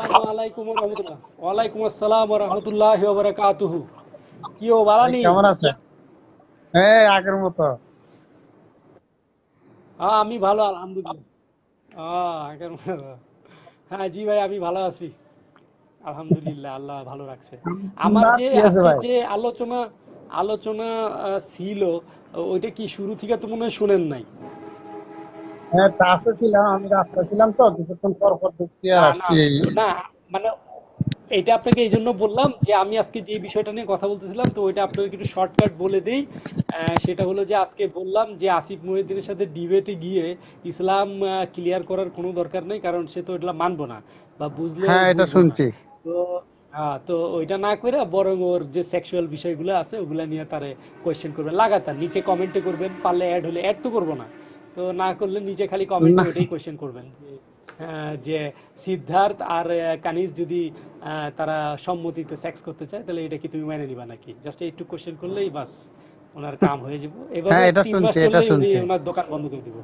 আসসালামু আলাইকুম ওয়া রাহমাতুল্লাহ। ওয়ালাইকুম আসসালাম ওয়া রাহমাতুল্লাহি ওয়া বারাকাতুহু। কি ও ভাই বালানি? কেমন আছেন? হ্যাঁ, আগের মতো। আমি ভালো আলহামদুলিল্লাহ। আগের মতো। হ্যাঁ জি ভাই, আমি ভালো আছি আলহামদুলিল্লাহ, আল্লাহ ভালো রাখছে। আমার না, যে ঠিক আছে আজকে ভাই। যে আলোচনা আলোচনা ছিল, ওইটা কি শুরু থেকে তো মনে হয় শুনেন নাই। হ্যাঁ, ক্লাসে ছিলাম, আমি রাস্তায় ছিলাম তো কিছুক্ষণ পর পর ঢুকছি আর না না আসছি এই। না, মানে এটা আপনাকে এই জন্য বললাম যে আমি আজকে যে বিষয়টা নিয়ে কথা বলতেছিলাম, তো ওইটা আপনাকে একটু শর্টকাট বলে দেই। সেটা হলো যে আজকে বললাম যে আসিফ মহিউদ্দিনের সাথে ডিবেটে গিয়ে ইসলাম ক্লিয়ার করার কোনো দরকার নেই, কারণ সে তো এটা মানবো না বা বুঝলেও হ্যাঁ, এটা বুঝবো না। শুনছি। তো তো ওইটা না করে বরং ওর যে সেক্সুয়াল বিষয়গুলো আছে ওগুলা নিয়ে তারে কোয়েশ্চেন করবেন লাগাতার, নিচে কমেন্টে করবেন, পারলে অ্যাড হলে অ্যাড তো করবো না, তো না করলে নিচে খালি কমেন্টে না, ওইটাই কোয়েশ্চেন করবেন যে সিদ্ধার্থ আর কানিজ যদি তারা সম্মতিতে সেক্স করতে চায় তাহলে এটা কি তুমি মেনে নিবা নাকি, জাস্ট এইটুকু কোশ্চেন করলেই বাস ওনার কাম হয়ে যাব। এভাবে হ্যাঁ, এটা 3 মাস শুনছি, এটা চললেই উনি শুনছি। ওনার দোকান বন্ধ করে দিব।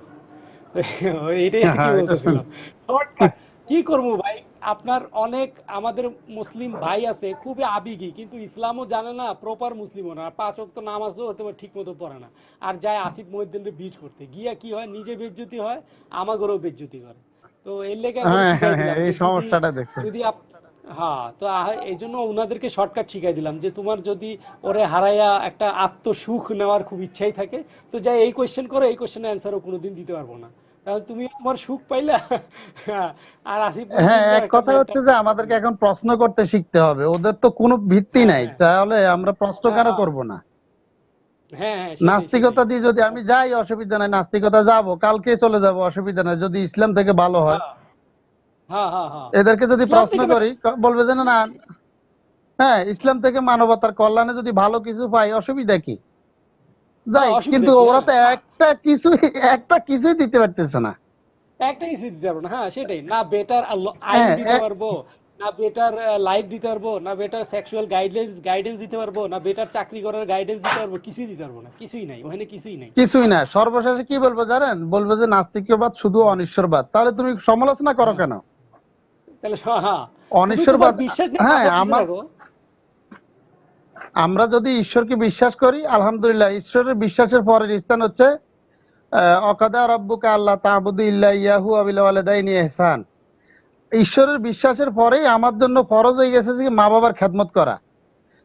এইটাই আর কি হ্যাঁ, এটা বলতেছিলাম। শুনছি। শর্টকাট কি করবো ভাই, আপনার অনেক আমাদের মুসলিম ভাই আছে খুবই আবেগী, কিন্তু ইসলামও জানে না, প্রপার মুসলিমও না, 5 ওয়াক্ত নামাজও হতে পারে ঠিক মতো পড়ে না, আর যায় আসিফ মহিউদ্দিনের বিট করতে গিয়া কি হয়, নিজে বেজ্জতি হয়, আমাগরও বেজ্জতি করে। তো এর লেগে করে হ্যাঁ, শিখাই হ্যাঁ, হ্যাঁ, দিলাম এই যে যদি সমস্যাটা দেখছি। যদি হ্যাঁ, তো এই জন্য ওনাদেরকে শর্টকাট শিখাই দিলাম যে তোমার যদি ওরে হারাইয়া একটা আত্মসুখ নেওয়ার খুব ইচ্ছাই থাকে, তো যাই এই কোয়েশ্চেন করো, এই কোয়েশ্চেনের অ্যান্সারও কোনোদিন দিতে পারবো না, কারণ তুমি তোমার সুখ পাইলা। আর আসিফ হ্যাঁ, মহিউদ্দিনরা এক একটা কথা হচ্ছে যে মেন্টাল। আমাদেরকে এখন প্রশ্ন করতে শিখতে হবে, ওদের তো কোনো ভিত্তি হ্যাঁ নাই, হ্যাঁ তাহলে আমরা প্রশ্ন হ্যাঁ কেন হ্যাঁ করব না? হ্যাঁ হ্যাঁ, সেটাই সেটাই। নাস্তিকতা দিয়ে যদি আমি যাই অসুবিধা নাই, নাস্তিকতা যাব, কালকে চলে যাব, অসুবিধা নাই, যদি ইসলাম থেকে ভালো হয়। হ্যাঁ হ্যাঁ হ্যাঁ হ্যাঁ, এদেরকে যদি ইসলাম প্রশ্ন থেকে করি বলবে যে না না, হ্যাঁ, ইসলাম থেকে মানবতার কল্যাণে যদি ভালো কিছু পাই, অসুবিধা কি? হ্যাঁ, যাই, অসুবিধা কিন্তু কি, ওরা হ্যাঁ তো না, একটা কিছুই দিতে পারতেছে না। একটা কিছু দিতে পারবো না, হ্যাঁ সেটাই না, বেটার আইন হ্যাঁ, দিতে পারবো, না বেটার লাইফ দিতে পারবো, না বেটার সেক্সুয়াল গাইডেন্স গাইডেন্স দিতে পারবো, না বেটার চাকরি করার গাইডেন্স দিতে পারবো, কিছুই দিতে পারবো না, কিছুই নাই ওখানে, কিছুই নাই। কিছুই না, সর্বশেষে কি বলবো জানেন? বলবো যে নাস্তিক্যবাদ শুধু অনিশ্বরবাদ। তাহলে তুমি সমালোচনা করো হ্যাঁ, কেন? তাহলে হ্যাঁ, তুমি তোমার অনিশ্বরবাদ। বিশ্বাস নিয়ে হ্যাঁ, মাথা টিকে থাকো। আমরা যদি ঈশ্বরকে বিশ্বাস করি, আলহামদুলিল্লাহ, ঈশ্বরের বিশ্বাসের পরের স্থান হচ্ছে অকাদা রব্বুকা আল্লাহ তা'বুদু ইল্লা ইয়াহু ওয়া বিল ওয়ালিদাইনি ইহসান। ঈশ্বরের বিশ্বাসের পরেই আমার জন্য ফরজ হয়ে গেছে যে মা বাবার খেদমত করা।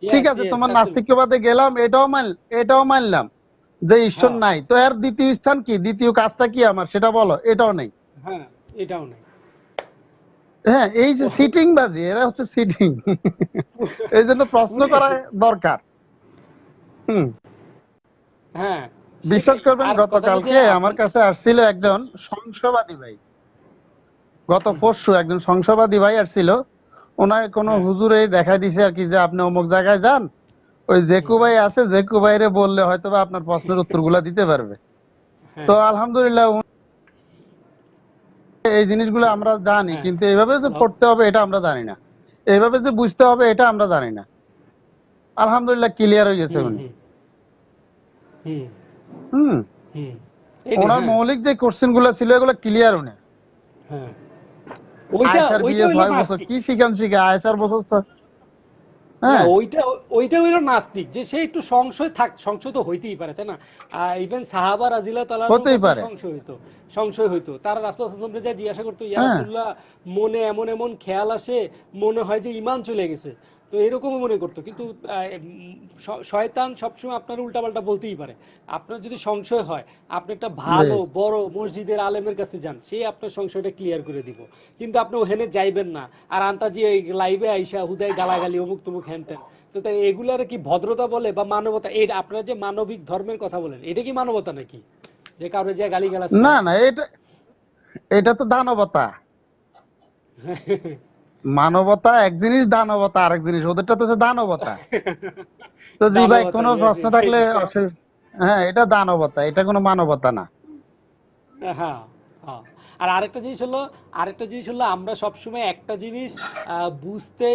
ঠিক ইয়েস আছে, ইয়েস, তোমার অ্যাবসলিউটলি। নাস্তিক্যবাদে গেলাম, এটাও মানলাম যে ঈশ্বর হ্যাঁ নাই, তো এর দ্বিতীয় স্থান কি, দ্বিতীয় কাজটা কি আমার সেটা বলো, এটাও নেই। হ্যাঁ, এটাও নাই। হ্যাঁ, এই যে ও, সিটিং বাজি, এরা হচ্ছে সিটিং। এই জন্য প্রশ্ন পুরোই করা দরকার। হুম। হ্যাঁ বিশ্বাস সেটাই। করবেন, আর কথা হলো যে গতকালকে আপনি। আমার কাছে আসছিল একজন সংশয়বাদী ভাই। গত পরশু একজন সংশয়বাদী ভাই আসছিল। ওনার কোনো হ্যাঁ। হুজুরে দেখাই দিছে আর কি, যে আপনি অমুক জায়গায় যান, ওই হুম, জেকু ভাই আছে, জেকু ভাইরে বললে হয়তো বা আপনার প্রশ্নের উত্তরগুলা দিতে পারবে। তো হ্যাঁ আলহামদুলিল্লাহ, এই জিনিসগুলো আমরা জানি, হ্যাঁ। কিন্তু এইভাবে যে ল- পড়তে হবে এটা আমরা জানি না, এইভাবে যে বুঝতে হবে এটা আমরা জানি না। আলহামদুলিল্লাহ, ক্লিয়ার হয়ে গেছে হুম উনি। হুম হুম হুম। হুম, এটাই, ওনার হ্যাঁ মৌলিক যে কোশ্চেন গুলো ছিল এগুলো ক্লিয়ার উনি। হ্যাঁ। ওইটা আয়েশার ওইটা বিয়ে হইলো 6 বছর, নাস্তিক। কি শিখান শিখে আয়েশার বছর না, হ্যাঁ, ওইটা ওইটা হইলো নাস্তিক, যে সে একটু সংশয় সংশয় তো হইতেই পারে, তাই না? ইভেন সাহাবা রাজিয়াল্লাহু তাআলার হতেই কাছেও পারে। সংশয় হইতো, তারা রাসূল সাল্লাল্লাহু আলাইহি ওয়াসাল্লামকে যা জিজ্ঞাসা করতো, ইয়া হ্যাঁ, রাসূলুল্লাহ, মনে এমন এমন খেয়াল আসে, মনে হয় যে ঈমান চলে গেছে, তো এরকমও মনে করতো, কিন্তু শয়তান সবসময় আপনার উল্টাপাল্টা বলতেই পারে। আপনার যদি সংশয় হয়, আপনি একটা জি। ভালো বড় মসজিদের আলেমের কাছে যান, সে আপনার সংশয়টা ক্লিয়ার করে দিব, কিন্তু আপনি ওখানে যাইবেন না, আর আন্তাজি এই লাইভে আইসা হুদাই গালাগালি অমুক তমুক হ্যান ত্যান। তো তাই এগুলার কি ভদ্রতা বলে বা মানবতা? এটা আপনারা যে মানবিক ধর্মের কথা বলেন, এটা কি মানবতা নাকি, যে কারো যে গালি গালাজ না করা? না, এটা এটা তো দানবতা। মানবতা এক জিনিস, দানবতা আরেক জিনিস, ওদেরটা তো হচ্ছে দানবতা। তো জি ভাই, দানবতা, কোনো ইয়েস প্রশ্ন ইয়েস, থাকলে হ্যাঁ, এটা দানবতা, এটা কোনো মানবতা না। হ্যাঁ হ্যাঁ। আর আরেকটা জিনিস হলো আমরা সবসময় একটা জিনিস বুঝতে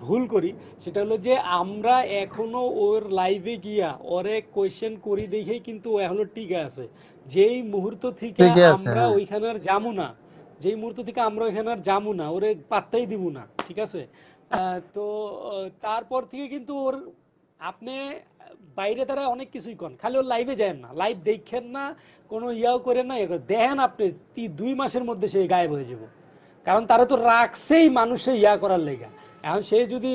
ভুল করি, সেটা হলো যে আমরা এখনো ওর লাইভে গিয়া ওরে কোয়েশ্চেন করি দেখেই কিন্তু ও এখনো টিকে আছে। যেই মুহূর্ত থেকে ঠিকই আছে, আমরা হ্যাঁ। ওইখানে আর যাবো না, যেই মুহূর্ত থেকে আমরা এখানে আর যাবো না, ওরে পাত্তাই দিব না, ঠিক আছে? তো তারপর থেকে কিন্তু ওর আপনি বাইরে দ্বারা অনেক কিছুই করেন, খালি ওর লাইভে যায় না, লাইভ দেখেন না, কোনো ইয়াও করেন না, দেখেন আপনি 2 মাসের মধ্যে সে গায়েব হয়ে যাব। কারণ তারা তো রাখছেই মানুষে ইয়া করার লেগা। এখন সে যদি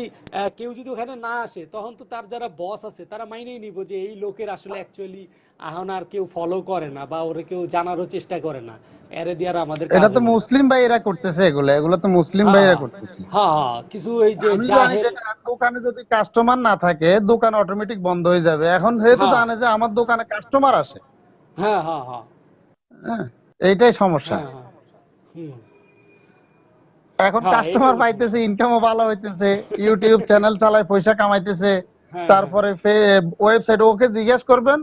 কেউ যদি ওখানে না আসে, তখন তো তার যারা বস আছে তারা মাইনেই নিব যে এই লোকের আসলে অ্যাকচুয়ালি এখন আর কেউ ফলো করে না বা ওরে কেউ জানারও চেষ্টা করে না, এরে দিয়ে আর আমাদের এটা কাজ তো হবে না। মুসলিম ভাইয়েরা করতেছে, এগুলো এগুলো তো মুসলিম হ্যাঁ ভাইয়েরা হ্যাঁ করতেছে। হ্যাঁ হ্যাঁ, কিছু এই যে আমি জানি জাহেল। যে দোকানে যদি কাস্টমার না থাকে দোকান অটোমেটিক বন্ধ হয়ে যাবে, এখন যেহেতু হ্যাঁ জানে যে আমার দোকানে কাস্টমার আসে। হ্যাঁ হ্যাঁ হ্যাঁ হ্যাঁ, এইটাই সমস্যা। হ্যাঁ হ্যাঁ। হুম। এখন হ্যাঁ, কাস্টমার এইটাই সমস্যা। পাইতেছে, ইনকামও ভালো হইতেছে, ইউটিউব চ্যানেল চালায় পয়সা কামাইতেছে। হ্যাঁ হ্যাঁ তারপরে ওয়েবসাইট, ওকে জিজ্ঞেস করবেন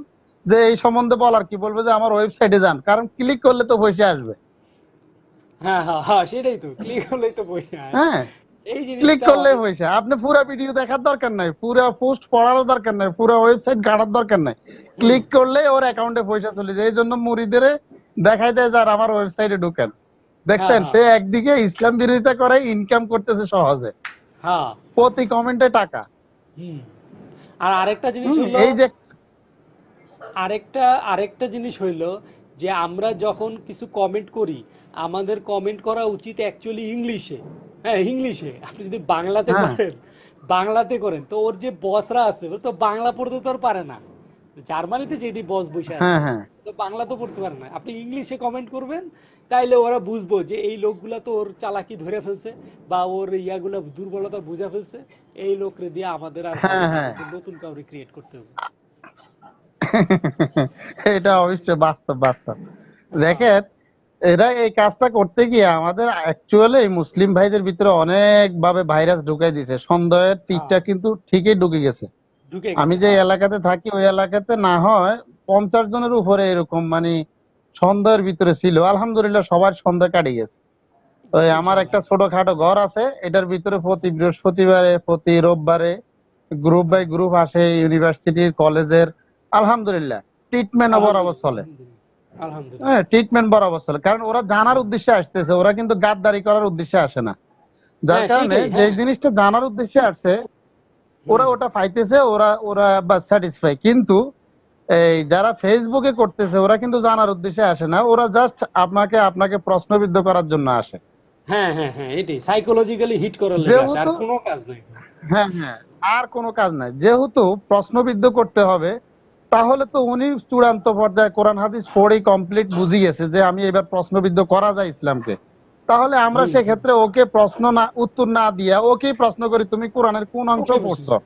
যে এই সম্বন্ধে বলার কি, বলবে যে আমার ওয়েবসাইটে যান, কারণ ক্লিক করলে তো পয়সা আসবে। হ্যাঁ হ্যাঁ হ্যাঁ, সেটাই তো, ক্লিক হলেই তো বই না। হ্যাঁ, এই ক্লিক জিনিসটা করলে অনেক। পয়সা, আপনি পুরো ভিডিও দেখার দরকার নাই, পুরো পোস্ট পড়ারও দরকার নাই, পুরো ওয়েবসাইট ঘাটার দরকার নাই, হুম। ক্লিক করলে ওর অ্যাকাউন্টে পয়সা চলে যায়। এই জন্য মুড়িদের দেখাই দেয় যার আমার ওয়েবসাইটে ঢুকেন। হ্যাঁ দেখছেন, হ্যাঁ সে একদিকে ইসলাম বিরোধিতা করে, ইনকাম করতেছে সহজে, হ্যাঁ। প্রতি কমেন্টে টাকা। হুম। আর আরেকটা জিনিস হলো, এই যে আরেকটা আরেকটা জিনিস হইলো যে আমরা যখন কিছু কমেন্ট করি, আমাদের কমেন্ট করা উচিত অ্যাকচুয়ালি ইংলিশে। হ্যাঁ, ইংলিশে। আপনি যদি বাংলাতে হ্যাঁ করেন, বাংলাতে করেন, তো ওর যে বসরা আছে ও তো বাংলা পড়তে তো আর পারে না। জার্মানিতে যেটি বস বসে হ্যাঁ আছে, হ্যাঁ তো বাংলা তো পড়তে পারে না, আপনি ইংলিশে কমেন্ট করবেন, তাইলে ওরা বুঝবো যে এই লোকগুলা তো ওর চালাকি ধরে ফেলছে বা ওর ইয়াগুলা দুর্বলতা বুঝে ফেলছে, এই লোকরে দিয়ে আমাদের আর হবে হ্যাঁ না, হ্যাঁ আমাদের নতুন কাউরে ক্রিয়েট করতে হবে। এটা অবশ্যই বাস্তব বাস্তব। হ্যাঁ দেখেন, এরা এই কাজটা করতে গিয়ে আমাদের অ্যাকচুয়ালি মুসলিম ভাইদের ভিতরে অনেক ভাবে ভাইরাস ঢুকাই দিয়েছে, সন্দেহের হ্যাঁ, তীরটা কিন্তু ঠিকই ঢুকে গেছে। ঢুকে আমি গেছে, যে হ্যাঁ। এলাকাতে থাকি ওই এলাকাতে না হয় 50 জনের উপরে এরকম মানে সন্দেহের ভিতরে ছিল, আলহামদুলিল্লাহ সবার সন্দেহ কাটিয়ে গেছে। ওই আমার ইনশাল্লাহ। একটা ছোটখাটো ঘর আছে, এটার ভিতরে প্রতি বৃহস্পতিবারে প্রতি রোববারে গ্রুপ বাই গ্রুপ আসে, ইউনিভার্সিটির কলেজের, আলহামদুলিল্লাহ ট্রিটমেন্ট বরাবর আলহামদুলিল্লাহ চলে। আলহামদুলিল্লাহ হ্যাঁ, আলহামদুলিল্লাহ। ট্রিটমেন্ট বরাবর চলে, কারণ ওরা জানার উদ্দেশ্যে আসতেছে, ওরা কিন্তু গাদ্দারি করার উদ্দেশ্যে আসে না। যার হ্যাঁ কারণে সেইটাই, যে হ্যাঁ। জিনিসটা জানার উদ্দেশ্যে আসছে ওরা হুম। ওটা পাইতেছে, ওরা ওরা বা স্যাটিসফাই। কিন্তু এই যারা ফেসবুকে করতেছে ওরা কিন্তু জানার উদ্দেশ্যে আসে না, ওরা জাস্ট আপনাকে আপনাকে প্রশ্নবিদ্ধ করার জন্য আসে। হ্যাঁ হ্যাঁ হ্যাঁ, এটাই সাইকোলজিক্যালি হিট করার লেগে আসে, আর যেহেতু কোনো কাজ নাই। হ্যাঁ হ্যাঁ, আর কোনো কাজ নাই, যেহেতু প্রশ্নবিদ্ধ করতে হবে, তাহলে তো উনি চূড়ান্ত পর্যায়ে কোরআন হাদিস পড়েই কমপ্লিট বুঝি গেছে যে আমি এবার প্রশ্নবিদ্ধ করা যায় ইসলামকে। তাহলে আমরা হুম হুম। সেক্ষেত্রে ওকে প্রশ্ন না, উত্তর না দিয়া ওকেই প্রশ্ন করি, তুমি কোরআনের কোন অংশ ওকে বসে। পড়ছো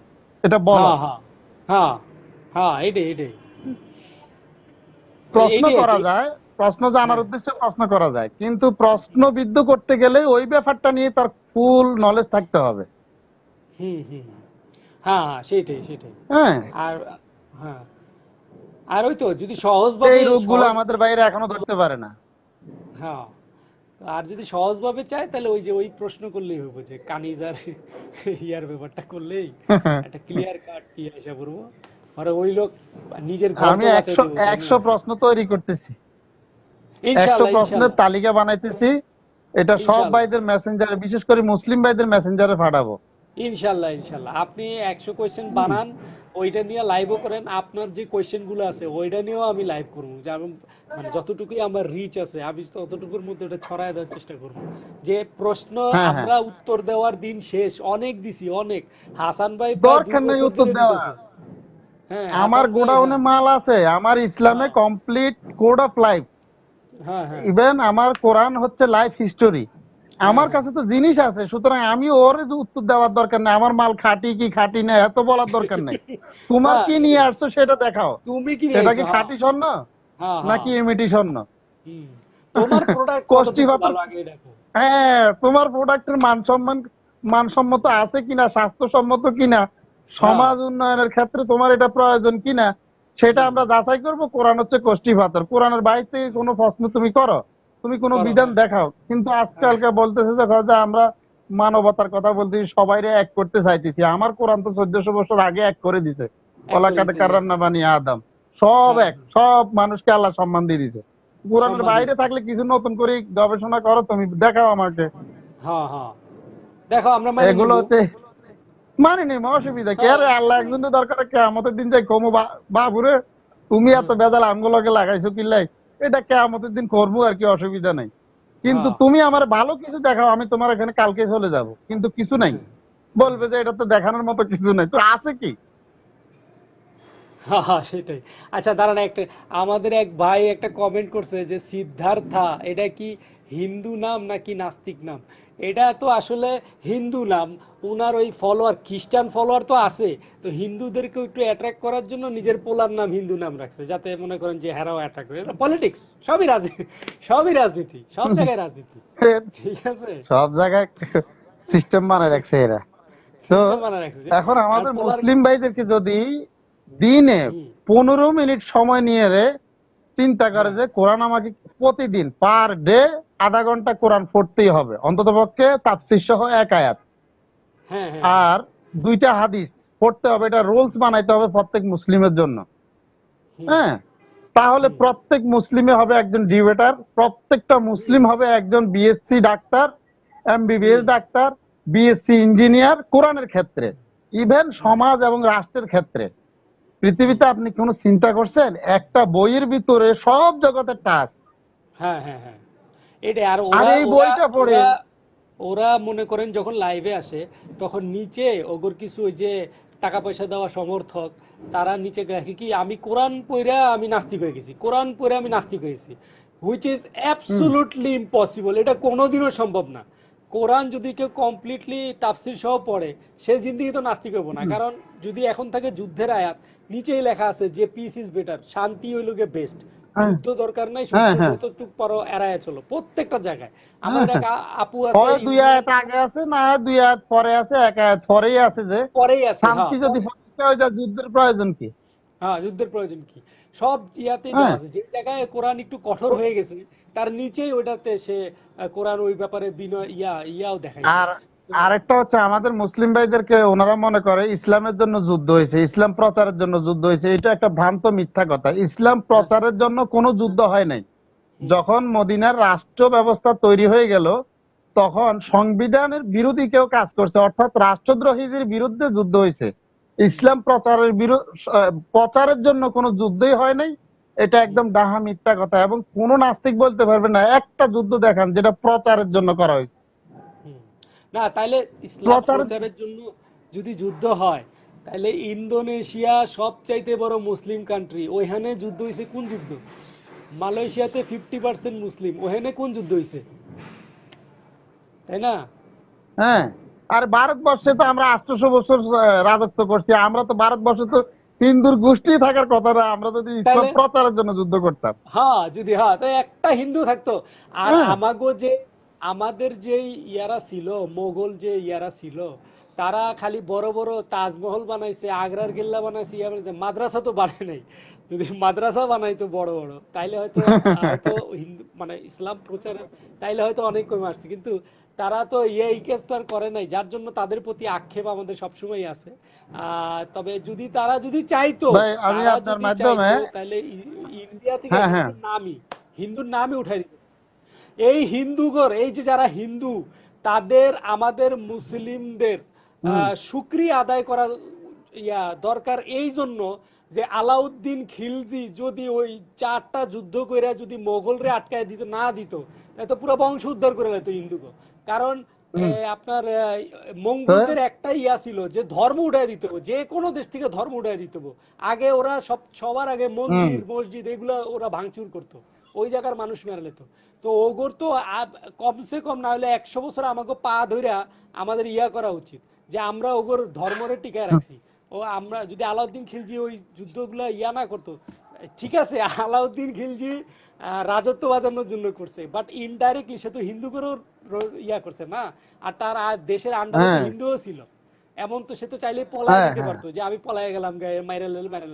এটা বলো। হ্যাঁ হ্যাঁ হ্যাঁ হ্যাঁ, এটাই এটাই। প্রশ্ন এইটাই আর করা কি। যায়, প্রশ্ন জানার হ্যাঁ। উদ্দেশ্যে প্রশ্ন করা যায়, কিন্তু প্রশ্নবিদ্ধ করতে গেলে ওই ব্যাপারটা নিয়ে তার ফুল নলেজ থাকতে হবে। হুম হুম। হ্যাঁ হ্যাঁ, সেটাই সেটাই। হ্যাঁ, আর হ্যাঁ, আর ওই তো যদি সহজভাবে এই রোগগুলো সহজ। আমাদের বাইরে এখনো ধরতে পারে না। হ্যাঁ, আর যদি সহজভাবে চায় তাহলে ওই যে ওই প্রশ্ন করলেই হবে যে কানিজ আর ইয়ার ব্যাপারটা করলেই একটা ক্লিয়ার কাট কি আসা পড়বো, আর ওই লোক নিজের ঘর আমি তো বাঁচাই একশো দেবো, তাই না? 100 প্রশ্ন তৈরি করতেছি, 100 প্রশ্নের ইনশাল্লাহ। তালিকা বানাইতেছি, এটা সব ইনশাল্লাহ ভাইদের মেসেঞ্জারে, বিশেষ করে মুসলিম ভাইদের মেসেঞ্জারে পাঠাবো। ইনশাল্লাহ আপনি 100 কোয়েশ্চেন বানান, ওইটা নিয়ে লাইভও করেন, আপনার যে কোয়েশ্চেন গুলো আছে ওইটা নিয়েও আমি লাইভ করবো, যে আমি মানে যতটুকুই আমার রিচ আছে আমি ততটুকুর মধ্যে ওটা ছড়ায় দেওয়ার চেষ্টা করবো। যে প্রশ্ন হ্যাঁ হ্যাঁ, আমরা উত্তর দেওয়ার দিন শেষ, অনেক দিছি অনেক। হাসান ভাই প্রায় দুই দরকার নেই বছর উত্তর ধরে দেওয়া। দিতেছে। হ্যাঁ আমার হাসান ভাই, গোডাউনে হ্যাঁ মাল আছে, আমার ইসলামে হ্যাঁ কমপ্লিট কোড অফ লাইফ, হ্যাঁ হ্যাঁ ইভেন আমার কোরআন হচ্ছে লাইফ হিস্টোরি। হ্যাঁ আমার হ্যাঁ। কাছে তো জিনিস আছে, সুতরাং আমি ওর যে উত্তর দেওয়ার দরকার নেই, আমার মাল খাঁটি কি খাঁটি না এত বলার দরকার নেই। তোমার হ্যাঁ কি নিয়ে এটাই। আসছো সেটা দেখাও, তুমি কি সেটা নিয়েছো, কি হ্যাঁ খাঁটি স্বর্ণ হ্যাঁ হ্যাঁ। নাকি এমিটি স্বর্ণ। হুম। তোমার প্রোডাক্ট কোষ্টি কতটুকু পাথর, ভালো আগে দেখো। হ্যাঁ, তোমার প্রোডাক্টের মানসম্মত আছে কিনা, স্বাস্থ্যসম্মত কিনা, হ্যাঁ। সমাজ উন্নয়নের ক্ষেত্রে তোমার এটা প্রয়োজন কিনা, সেটা হুম। আমরা যাচাই করব। কোরআন হচ্ছে কোষ্টি পাথর, কোরআনের বাইরে থেকে কোনো প্রশ্ন তুমি করো, তুমি কোনো করো, বিধান হ্যাঁ দেখাও, কিন্তু হ্যাঁ। আজকালকে বলতেছে যে যে আমরা মানবতার কথা বলতেছি, সবাইরে এক করতে চাইতেছি। আমার কোরআন তো 1400 বছর আগে এক করে দিছে, এক করে ওলাকাদ দিছে, ইয়েস। কাররামনা বানি আদম, সব হ্যাঁ এক, হ্যাঁ। সব মানুষকে আল্লাহ সম্মান দিয়ে দিছে। কোরআনের সম্মান বাইরে দিবে। থাকলে কিছু নতুন করে গবেষণা করো, তুমি দেখাও আমাকে। হ্যাঁ হ্যাঁ, দেখো আমরা মানে এগুলো নিব। হচ্ছে মানে নেই, অসুবিধা কি? হ্যাঁ আরে আল্লাহ একজন তো দরকার, কেয়ামতের দিন যাই কমু বাবুরে তুমি এত বেজাল আমগুলোকে লাগাইছো কিল্লাই, এটা কেয়ামতের দিন করবো আর কি, অসুবিধা নাই। কিন্তু হ্যাঁ তুমি আমার ভালো কিছু দেখাও, আমি তোমার এখানে কালকে চলে যাব, কিন্তু কিছু নাই। বলবে যে এটা তো দেখানোর মতো কিছু নাই, তো আছে কি? হ্যাঁ হ্যাঁ, সেটাই। আচ্ছা দাঁড়ান, একটা আমাদের এক ভাই একটা কমেন্ট করছে যে সিদ্ধার্থা এটা কি হিন্দু নাম নাকি নাস্তিক নাম? এটা তো আসলে হিন্দু নাম। উনার ওই ফলোয়ার, খ্রিস্টান ফলোয়ার তো আছে, তো হিন্দুদেরকে একটু অ্যাট্রাক্ট করার জন্য নিজের পোলার নাম হিন্দু নাম রাখছে, যাতে মনে করেন যে হেরাও অ্যাট্রাক্ট করে। এটা পলিটিক্স, সবই রাজনীতি, সবই রাজনীতি, সব জায়গায় রাজনীতি। ঠিক আছে, সব জায়গায় সিস্টেম বানায় রাখছে এরা। তো সিস্টেম বানা রাখছে যে এখন আর আমাদের পোলার। মুসলিম ভাইদেরকে যদি দিনে হুম, 15 মিনিট সময় নিয়ে রে চিন্তা করে হ্যাঁ যে কোরআন আমাকে প্রতিদিন পার ডে আধা ঘন্টা কোরআন পড়তেই হবে, অন্তত পক্ষে তাফসীর সহ এক আয়াত হ্যাঁ হ্যাঁ হ্যাঁ। আর 2টা হাদিস পড়তে হবে, এটা রুলস বানাইতে হবে প্রত্যেক মুসলিমের জন্য। হুম হ্যাঁ, তাহলে হুম প্রত্যেক মুসলিমে হবে একজন ডিবেটার, প্রত্যেকটা মুসলিম হবে একজন বিএসসি ডাক্তার, হুম এমবিবিএস ডাক্তার, বিএসসি ইঞ্জিনিয়ার কোরআনের ক্ষেত্রে, ইভেন হুম সমাজ এবং রাষ্ট্রের ক্ষেত্রে। হুম। পৃথিবীতে আপনি কোনো চিন্তা করছেন একটা বইয়ের ভিতরে সব জগতের টাচ, হ্যাঁ হ্যাঁ হ্যাঁ, এটাই। আর আর ওরা এই ওরা বইটা পড়ে। ওরা ওরা মনে করেন যখন লাইভে আসে, তখন নিচে ওগর কিছু ওই যে টাকা পয়সা দেওয়া সমর্থক, তারা নিচে দেখে কি আমি কোরআন পড়া আমি নাস্তিক হয়ে গেছি, কোরআন পড়ে আমি নাস্তিক হয়েছি, which is hmm absolutely impossible. এটা কোনোদিনও সম্ভব না। কোরআন যদি কেউ কমপ্লিটলি তাফসির সহ পড়ে, সে জিন্দিগি তো নাস্তিক হবো না। হুম, কারণ যদি এখন থাকে যুদ্ধের আয়াত, নিচেই লেখা আছে যে পিস ইজ বেটার, শান্তি হইল গে বেস্ট, হ্যাঁ যুদ্ধ দরকার নাই, হ্যাঁ সূর্য হ্যাঁ যতটুক পারো এড়ায় চলো, প্রত্যেকটা জায়গায়। হ্যাঁ আমাদের এক হ্যাঁ। আপু আছে হয় 2 আয়াত ইউনিয়ন, আগে আছে, না হয় 2 আয়াত পরে আছে, 1 আয়াত পরেই আছে যে পরেই আছে, হ্যাঁ শান্তি যদি প্রতিষ্ঠা হয়ে যায় যুদ্ধের প্রয়োজন কি? হ্যাঁ, যুদ্ধের প্রয়োজন কি? সব ইয়াতেই দেওয়া হ্যাঁ। আছে। যে জায়গায় কোরআন একটু কঠোর তো হয়ে গেছে, তার নিচেই ওইটাতে সে কোরআন ওই ব্যাপারে বিনয় ইয়াও দেখাইছে। আর তো আরেকটা হচ্ছে আমাদের মুসলিম ভাইদেরকে ওনারা মনে করে ইসলামের জন্য যুদ্ধ হয়েছে, ইসলাম প্রচারের জন্য যুদ্ধ হয়েছে, এটা একটা ভ্রান্ত মিথ্যা কথা। ইসলাম হ্যাঁ, প্রচারের জন্য কোনো যুদ্ধ হয় নাই। হুম, যখন মদিনার রাষ্ট্র ব্যবস্থা তৈরি হয়ে গেল, তখন সংবিধানের বিরোধী কেউ কাজ করছে, অর্থাৎ রাষ্ট্রদ্রোহীদের বিরুদ্ধে যুদ্ধ হয়েছে। হুম, ইসলাম প্রচারের জন্য কোনো যুদ্ধই হয় নাই। এটা হুম, একদম ডাহা মিথ্যা কথা, এবং কোনো নাস্তিক বলতে পারবে না একটা যুদ্ধ দেখান যেটা প্রচারের জন্য করা হয়েছে। হুম। না, তাইলে ইসলাম প্রচার প্রচারের জন্য যদি যুদ্ধ হয়, তাহলে ইন্দোনেশিয়া সবচাইতে বড় মুসলিম কান্ট্রি, ওইখানে যুদ্ধ হয়েছে কোন যুদ্ধ? মালয়েশিয়াতে 50% মুসলিম, ওখানে কোন যুদ্ধ হয়েছে? তাই না? হ্যাঁ, আর ভারতবর্ষে তো আমরা 800 বছর রাজত্ব করছি, আমরা তো ভারতবর্ষে তো হিন্দুর গোষ্ঠী থাকার কথা না, আমরা যদি ইসলাম তাইলে প্রচারের জন্য যুদ্ধ করতাম। হ্যাঁ, যদি হ্যাঁ তো একটা হিন্দু থাকতো। আর হ্যাঁ আমাগো যে আমাদের যে ইয়ারা ছিল, মোগল যে ইয়ারা ছিল, তারা খালি বড় বড় তাজমহল বানাইছে, আগ্রার কেল্লা বানাইছে, ইয়া বানাইছে, মাদ্রাসা তো বানায় নাই। যদি মাদ্রাসা বানাইতো বড় বড়, তাইলে হয়তো হয়তো হিন্দু মানে ইসলাম প্রচারের তাইলে হয়তো অনেক কমে আসছে। কিন্তু তারা তো এই কেস তো আর করে নাই, যার জন্য তাদের প্রতি আক্ষেপ আমাদের সবসময় আছে। তবে যদি তারা যদি চাইতো, ভাই, আমি তারা আপনার যদি মাধ্যমে। চাইতো তাহলে ইন্ডিয়া থেকে হ্যাঁ হ্যাঁ হিন্দুর নামই উঠাই দিত। এই হিন্দুগর, এই যে যারা হিন্দু, তাদের আমাদের মুসলিমদের হুম শুকরিয়া আদায় করা দরকার, এই জন্য যে আলাউদ্দিন খিলজি যদি ওই 4টা যুদ্ধ কইরা যদি মোগলরে আটকায় দিত না দিত, তাই তো পুরো বংশ উদ্ধার করে নিত হিন্দুকে। কারণ হুম। আপনার তো মঙ্গোলদের একটা ইয়া ছিল যে ধর্ম উঠাই দিতে হবে, যে কোনো দেশ থেকে ধর্ম উঠাই দিতে হবে। আগে ওরা সবার আগে হুম মন্দির মসজিদ এগুলো ওরা ভাঙচুর করতো, ওই জায়গার মানুষ মেরে নিত। তো ওগর তো কমসে কম না হলে 100 বছর আমাকে পা ধইরা আমাদের ইয়া করা উচিত, যে আমরা ওগর ধর্মরে টিকায় রাখছি। ও আমরা যদি আলাউদ্দিন খিলজি ওই যুদ্ধগুলা ইয়া না করতো, ঠিক আছে আলাউদ্দিন খিলজি রাজত্ব বাজানোর জন্য করছে, বাট ইনডাইরেক্টলি সে তো হিন্দুদেরও ইয়া করছে না। আর তার দেশের আন্ডারে তো হ্যাঁ হিন্দুও ছিল। এমন তো সে তো চাইলে পলায় হ্যাঁ দিতে হ্যাঁ পারতো, যে আমি পলায় গেলাম গায়ে মাইরা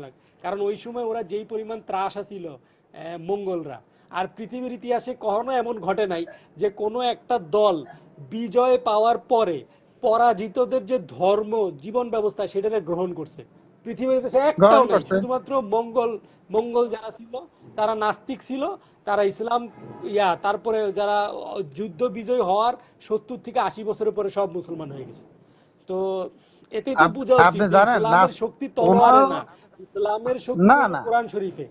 লাগ। কারণ ওই সময় ওরা যেই পরিমাণ ত্রাস ছিল মঙ্গলরা, আর পৃথিবীর ইতিহাসে কখনো এমন ঘটে নাই যে কোনো একটা দল বিজয় পাওয়ার পরে পরাজিতদের যে ধর্ম জীবন ব্যবস্থা সেটাকে গ্রহণ করছে। পৃথিবীতে সে একটাও গ্রহণ নাই। করছে। শুধুমাত্র মঙ্গল মঙ্গল যারা ছিল তারা নাস্তিক ছিল, তারা ইসলাম তারপরে যারা যুদ্ধ বিজয় হওয়ার 70 থেকে 80 বছরের পরে সব মুসলমান হয়ে গেছে। তো এতেই তো বোঝা উচিত আপনি যে জানেন না, ইসলামের শক্তি কোন, তলোয়ারে না, ইসলামের শক্তি না হলো না, কোরআন শরীফে,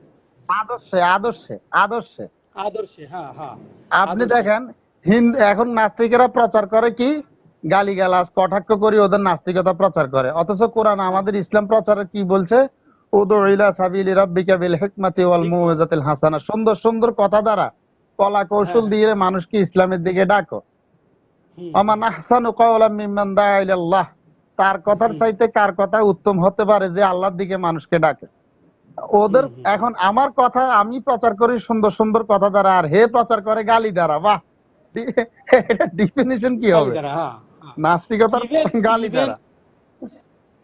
আদর্শে আদর্শে আদর্শে। আদর্শে। হ্যাঁ, হ্যাঁ, আপনি আদর্শে। দেখেন, এখন নাস্তিকেরা প্রচার করে কি, গালিগালাজ কটাক্ষ করি ওদের নাস্তিকতা প্রচার করে, অথচ কোরআন হ্যাঁ, আমাদের ইসলাম প্রচারে কি বলছে? উদু ইলা সাবিলি রাব্বিকা বিল হিকমাতি ওয়াল হিকমত। মুওয়াজাতিল হাসানা, সুন্দর সুন্দর কথা দ্বারা, কলা হ্যাঁ, কৌশল হ্যাঁ। দিয়ে মানুষকে ইসলামের দিকে ডাকো। হুম, হুম, ওমান আহসানু কাওলাম মিম্মান দাআ ইলাল্লাহ, তার কথার হুম, চাইতে কার কথা উত্তম হতে পারে যে আল্লাহর দিকে মানুষকে ডাকে। ওদের হুম, হুম, হুম। এখন আমার কথা আমি প্রচার করি সুন্দর সুন্দর কথা দ্বারা, আর হে প্রচার করে গালি দ্বারা। বাহ, এটা ডিফিনিশন কি গালি হবে? দ্বারা, হ্যাঁ, হ্যাঁ। নাস্তিকতার ইভেন গালি ইভেন দ্বারা।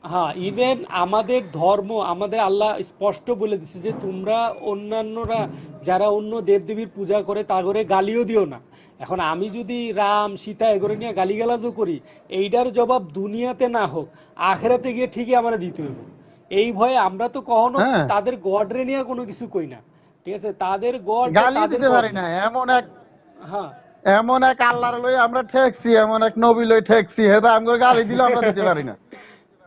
হ্যাঁ, ইভেন আমাদের ধর্ম, আমাদের আল্লাহ স্পষ্ট বলে দিছে যে তোমরা অন্যান্যরা যারা অন্য দেবদেবীর পূজা করে তাগরে গালিও দিও না। এখন আমি যদি রাম সীতা এগুলো নিয়ে গালিগালাজও করি, এইটার জবাব দুনিয়াতে না হোক, আখেরাতে গিয়ে ঠিকই আমরা দিতে হইব। এই ভয়ে আমরা তো কখনো হ্যাঁ, তাদের গডরে নিয়ে কোনো কিছু কই না। ঠিক আছে, তাদের গড গালি তাদের দিতে গড। পারি না। হ্যাঁ, এমন এক আল্লাহর লই আমরা ঠেকছি, এমন এক নবী লই ঠেকছি, হেটা আমগো গালি দিলে আমরা দিতে পারি না।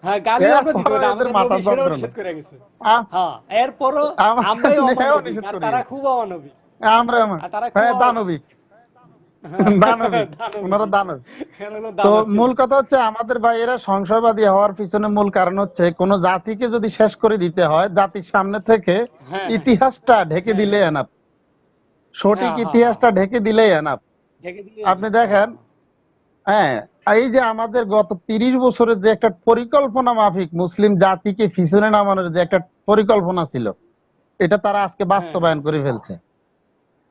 হ্যাঁ, গালিও আমরা দিতে এরপরও পারি না, এদের আমাদের মাথা নবী সেটাও যন্ত্রণা। নিষেধ করে গেছে। আ- হ্যাঁ, এরপরও আমাদের আমরাই নিয়েও অমানবিক নিষেধ আর করে তারা গেছে। খুব অমানবিক। আমরা আর তারা খুব হ্যাঁ অমানবিক। দানবিক, হ্যাঁ, দানবিক, দানবিক। ওনারা দানব। এরা হলো তো দানবিক। মূল কথা হচ্ছে, আমাদের ভাইয়েরা সংশয়বাদী হওয়ার পিছনে মূল কারণ হচ্ছে, কোন জাতিকে যদি শেষ করে দিতে হয়, জাতির সামনে থেকে হ্যাঁ, হ্যাঁ, ইতিহাসটা ঢেকে হ্যাঁ, দিলে এনাফ, সঠিক হ্যাঁ, হ্যাঁ, হ্যাঁ, ইতিহাসটা হ্যাঁ, ঢেকে দিলেই এনাফ। ঢেকে দিলে আপনি না। হ্যাঁ, দেখেন, হ্যাঁ, এই যে আমাদের গত 30 বছরের যে একটা পরিকল্পনা মাফিক মুসলিম জাতিকে পিছনে নামানোর যে একটা পরিকল্পনা ছিল, এটা তারা আজকে হ্যাঁ, হ্যাঁ, বাস্তবায়ন করে ফেলছে।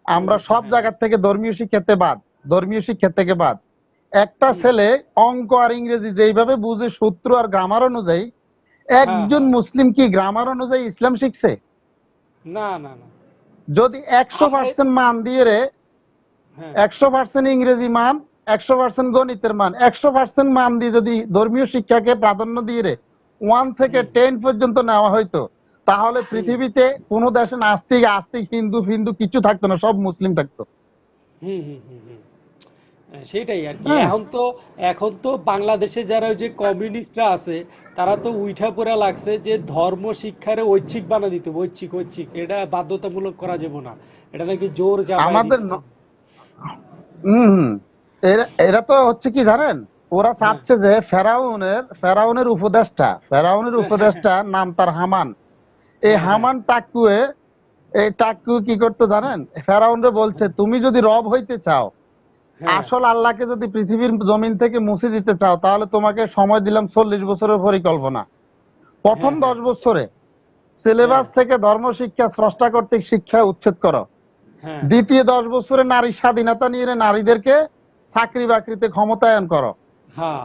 করে আমরা ফেলছে। সব হ্যাঁ, জায়গা থেকে ধর্মীয় শিক্ষা থেকে বাদ। একটা হুম, ছেলে অঙ্ক আর ইংরেজি যেইভাবে বুঝে সূত্র আর গ্রামার অনুযায়ী, হ্যাঁ, একজন হ্যাঁ, মুসলিম কি গ্রামার অনুযায়ী ইসলাম শিখছে? না, না, না, যদি একশো আমরা, পার্সেন্ট মান দিয়ে রে, হ্যাঁ, 100% ইংরেজি মান, 100% গণিতের মান, 100% মান দিয়ে যদি ধর্মীয় শিক্ষাকে প্রাধান্য দিয়ে রে 1 থেকে 10 পর্যন্ত নেওয়া হয়তো, তাহলে হুম, পৃথিবীতে কোন দেশে নাস্তিক আস্তিক হিন্দু ফিন্দু কিছু থাকতো না, সব মুসলিম থাকতো। হুম, হুম, হুম, হুম। সেটাই আর কি। হ্যাঁ, এখন তো বাংলাদেশে যারা ওই যে কমিউনিস্টরা আছে, তারা তো উইঠা পড়া লাগছে যে ধর্ম শিক্ষারে ঐচ্ছিক বানা দিতে হবে, ঐচ্ছিক ঐচ্ছিক, এটা বাধ্যতামূলক করা যাবে না, এটা নাকি জোর চাপায় আমাদের দিতেছে। হম, এরা এরা তো হচ্ছে কি জানেন, ওরা হ্যাঁ, চাচ্ছে যে ফেরাউনের উপদেষ্টা নাম তার হামান। এই হ্যাঁ, হ্যাঁ, হামান টাকুয়ে, এই টাকু কি করতে জানেন, ফেরাউনরে বলছে, হ্যাঁ, তুমি যদি রব হইতে চাও, হ্যাঁ, আসল আল্লাহকে যদি পৃথিবীর জমিন থেকে মুছে দিতে চাও, তাহলে তোমাকে সময় দিলাম 40 বছরের পরিকল্পনা। প্রথম হ্যাঁ, হ্যাঁ, 10 বছরে হ্যাঁ, সিলেবাস থেকে ধর্মশিক্ষা স্রষ্টা কর্তৃক শিক্ষা উচ্ছেদ করো। হ্যাঁ, দ্বিতীয় 10 বছরে নারী স্বাধীনতা নিয়ে নারীদেরকে চাকরি বাকরিতে ক্ষমতায়ন করো। হ্যাঁ,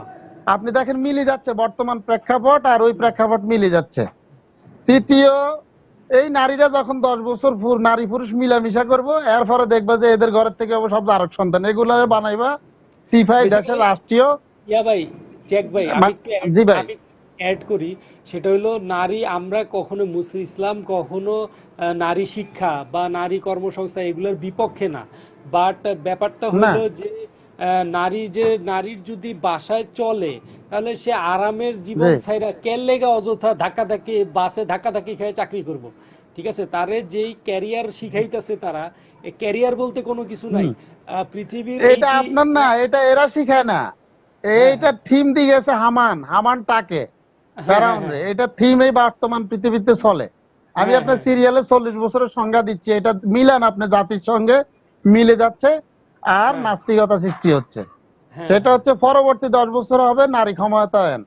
আপনি দেখেন মিলে যাচ্ছে, বর্তমান প্রেক্ষাপট আর ওই প্রেক্ষাপট মিলে যাচ্ছে। তৃতীয়, এই নারীরা যখন 10 বছর নারী পুরুষ মিলামিশা করবো, এরপরে দেখবা যে এদের ঘরের থেকে অবশ্য সব আরেক সন্তান, এগুলা বানাইবা সিপাহী দেশের বেসিক্যালি রাষ্ট্রীয়। ভাই, চেক ভাই, মা- জি ভাই। আমি অ্যাড করি। সেটা হলো নারী, আমরা কখনো ইসলাম কখনো নারী শিক্ষা বা নারী কর্মসংস্থান এগুলোর বিপক্ষে না। বাট ব্যাপারটা না, হইলো যে নারীর যদি বাসায় চলে, তাহলে সে আরামের জি, জীবন ছাইরা কেন লেগে অযথা ধাক্কাধাক্কি বাসে ধাক্কাধাক্কি খেয়ে চাকরি করব। ঠিক আছে, তারে যেই ক্যারিয়ার শিখাইতেছে তারা, এই ক্যারিয়ার বলতে কোনো কিছু নাই। হুম, পৃথিবীর এটা এইটি, আপনার না, এটা এরা শিখায় না। হ্যাঁ, এইটা হ্যাঁ, থিম দিয়ে গেছে হামানটাকে, হ্যাঁ, হ্যাঁ, ফেরাউন হ্যাঁ, রে, এটা থিম এই বর্তমান পৃথিবীতে চলে। আমি হ্যাঁ, আপনার হ্যাঁ, সিরিয়ালে 40 বছরের সংজ্ঞা দিচ্ছি, এটা মিলান আপনি জাতির সঙ্গে, মিলে যাচ্ছে। আর হ্যাঁ, নাস্তিকতা সৃষ্টি হচ্ছে। হ্যাঁ, সেটা হ্যাঁ, হচ্ছে পরবর্তী 10 বছর হবে নারী ক্ষমতায়ন,